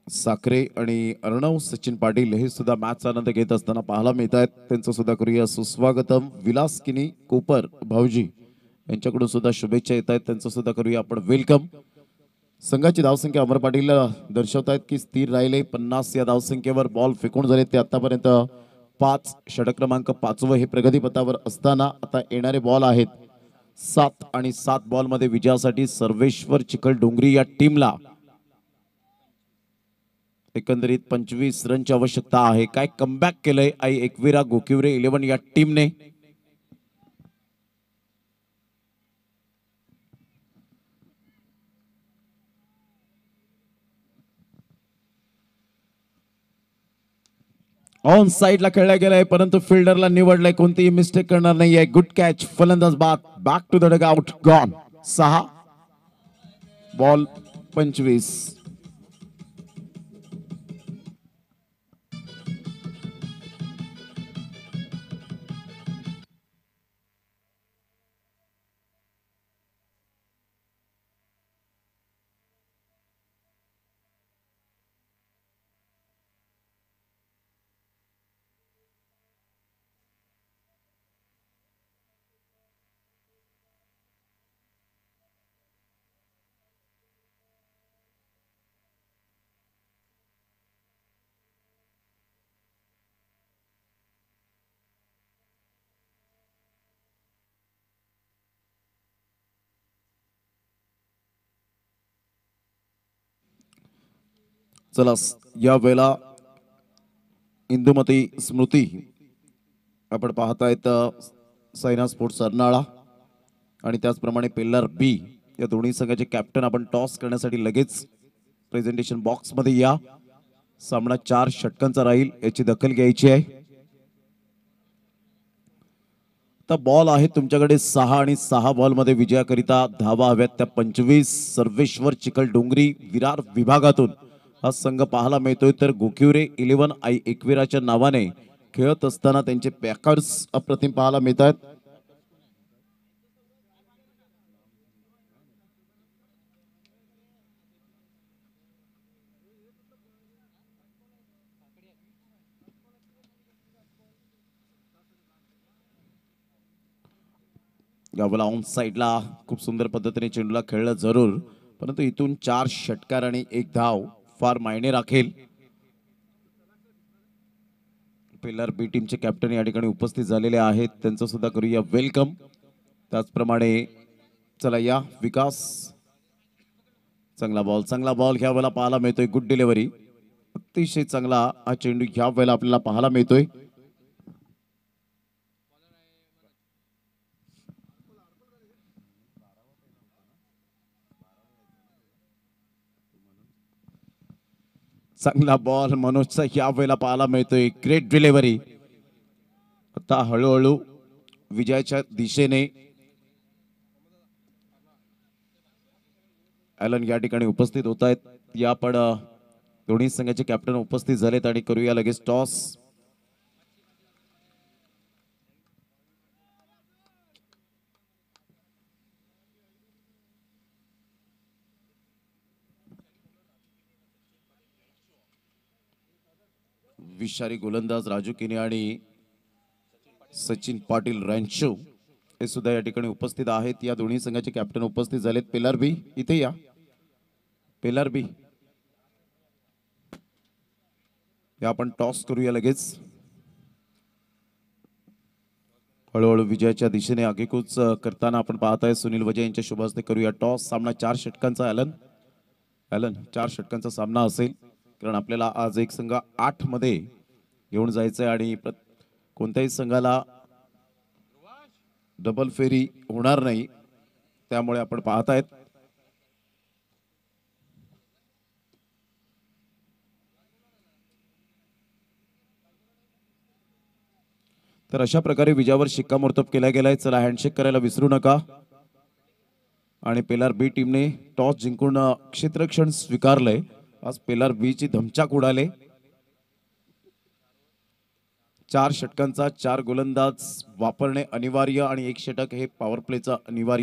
B: साखरे आणि अर्णव सचिन पाटील हे सुद्धा मॅचचा आनंद घेत असताना पाहायला मिळत आहेत. त्यांचं सुद्धा करूया सुस्वागतम. विलासकिनी कोपर भाऊजी यांच्याकडून सुद्धा शुभेच्छा येत आहेत, त्यांचं सुद्धा करूया आपण वेलकम. संघाची धावसंख्या अमर पाटील दर्शवतायत की स्थिर राहिले. 50 या धावसंख्येवर बॉल फेकून झाले ते आतापर्यंत 5. षटक क्रमांक 5 हे प्रगतीपथावर असताना आता येणारे बॉल आहेत 7 आणि 7 बॉल मध्ये विजयासाठी सर्वेश्वर चिखल डोंगरी या टीमला एकंदरीत 25 रनची आवश्यकता आहे. काय कमबॅक केलंय आई एकविरा गोकिवरे 11 या टीमने. ऑन साइडला खेळला गेलाय परंतु फिल्डरला निवडलंय, कोणतीही मिस्टेक करणार नाहीये. Good catch. फलंदाज back to the dugout. Gone. 6 ball 25. चला या वेळेला इंदुमती स्मृती आपण पाहतायत सायना स्पोर्ट्स अर्नाळा आणि त्याचप्रमाणे पेल्लार बी या दोन्ही संघाचे कॅप्टन आपण टॉस करण्यासाठी लगेच प्रेझेंटेशन बॉक्स मध्ये या. सामना 4 षटकांचा राहील, याची दखल घ्यायची आहे. आता बॉल आहे तुमच्याकडे 6 आणि 6 बॉल मध्ये विजयाकरिता धावा हव्यात त्या 25. सर्वेश्वर चिखल डोंगरी विरार विभागातून हा संघ पाहायला मिळतोय. तर गोकिवरे 11 आई एकविराच्या नावाने खेळत असताना त्यांचे पॅकर्स अप्रतिम पाहायला मिळतात. यावेळेला ऑन साइडला खूप सुंदर पद्धतीने चेंडूला खेळलं जरूर, परंतु इथून 4 षटकार आणि 1 धाव फार मायने राखेल. पेल्लार बी टीमचे कॅप्टन या ठिकाणी उपस्थित झालेले आहेत, त्यांचं सुद्धा करूया वेलकम. त्याचप्रमाणे चला या विकास. चांगला बॉल ह्या वेळेला पाहायला मिळतोय. Good delivery. अतिशय चांगला हा चेंडू ह्या वेळेला आपल्याला पाहायला मिळतोय. चांगला बॉल मनोजचा या वेळेला पाहायला मिळतोय. Great delivery. आता हळूहळू विजयाच्या दिशेने ॲलन या ठिकाणी उपस्थित होत आहेत. या पण दोन्ही संघाचे कॅप्टन उपस्थित झालेत आणि करूया लगेच टॉस. विषारी गोलंदाज राजू किने आणि सचिन पाटील रॅन्चो हे सुद्धा या ठिकाणी उपस्थित आहेत. या दोन्ही संघाचे कॅप्टन उपस्थित झालेत. पेल्लार बी इथे या. पेल्लार बी या आपण टॉस करूया लगेच. हळूहळू विजयाच्या दिशेने आगेकूच करताना आपण पाहताय सुनील वजे यांच्या शुभ हस्ते करूया टॉस. सामना 4 षटकांचा. ॲलन 4 षटकांचा सामना असेल, कारण आपल्याला आज एक संघ 8 मध्ये घेऊन जायचंय आणि कोणत्याही संघाला डबल फेरी होणार नाही, त्यामुळे आपण पाहतायत तर अशा प्रकारे विजयावर शिक्कामोर्तब केला गेलाय. चला हँडशेक करायला विसरू नका. आणि पेल्लार बी टीमने टॉस जिंकून क्षेत्ररक्षण स्वीकारलंय. आज पेल्लार बी ची धमचाक उडाले. 4 षटकांचा 4 गोलंदाज वापरणे अनिवार्य आणि 1 षटक हे पॉवर प्लेचा अनिवार्य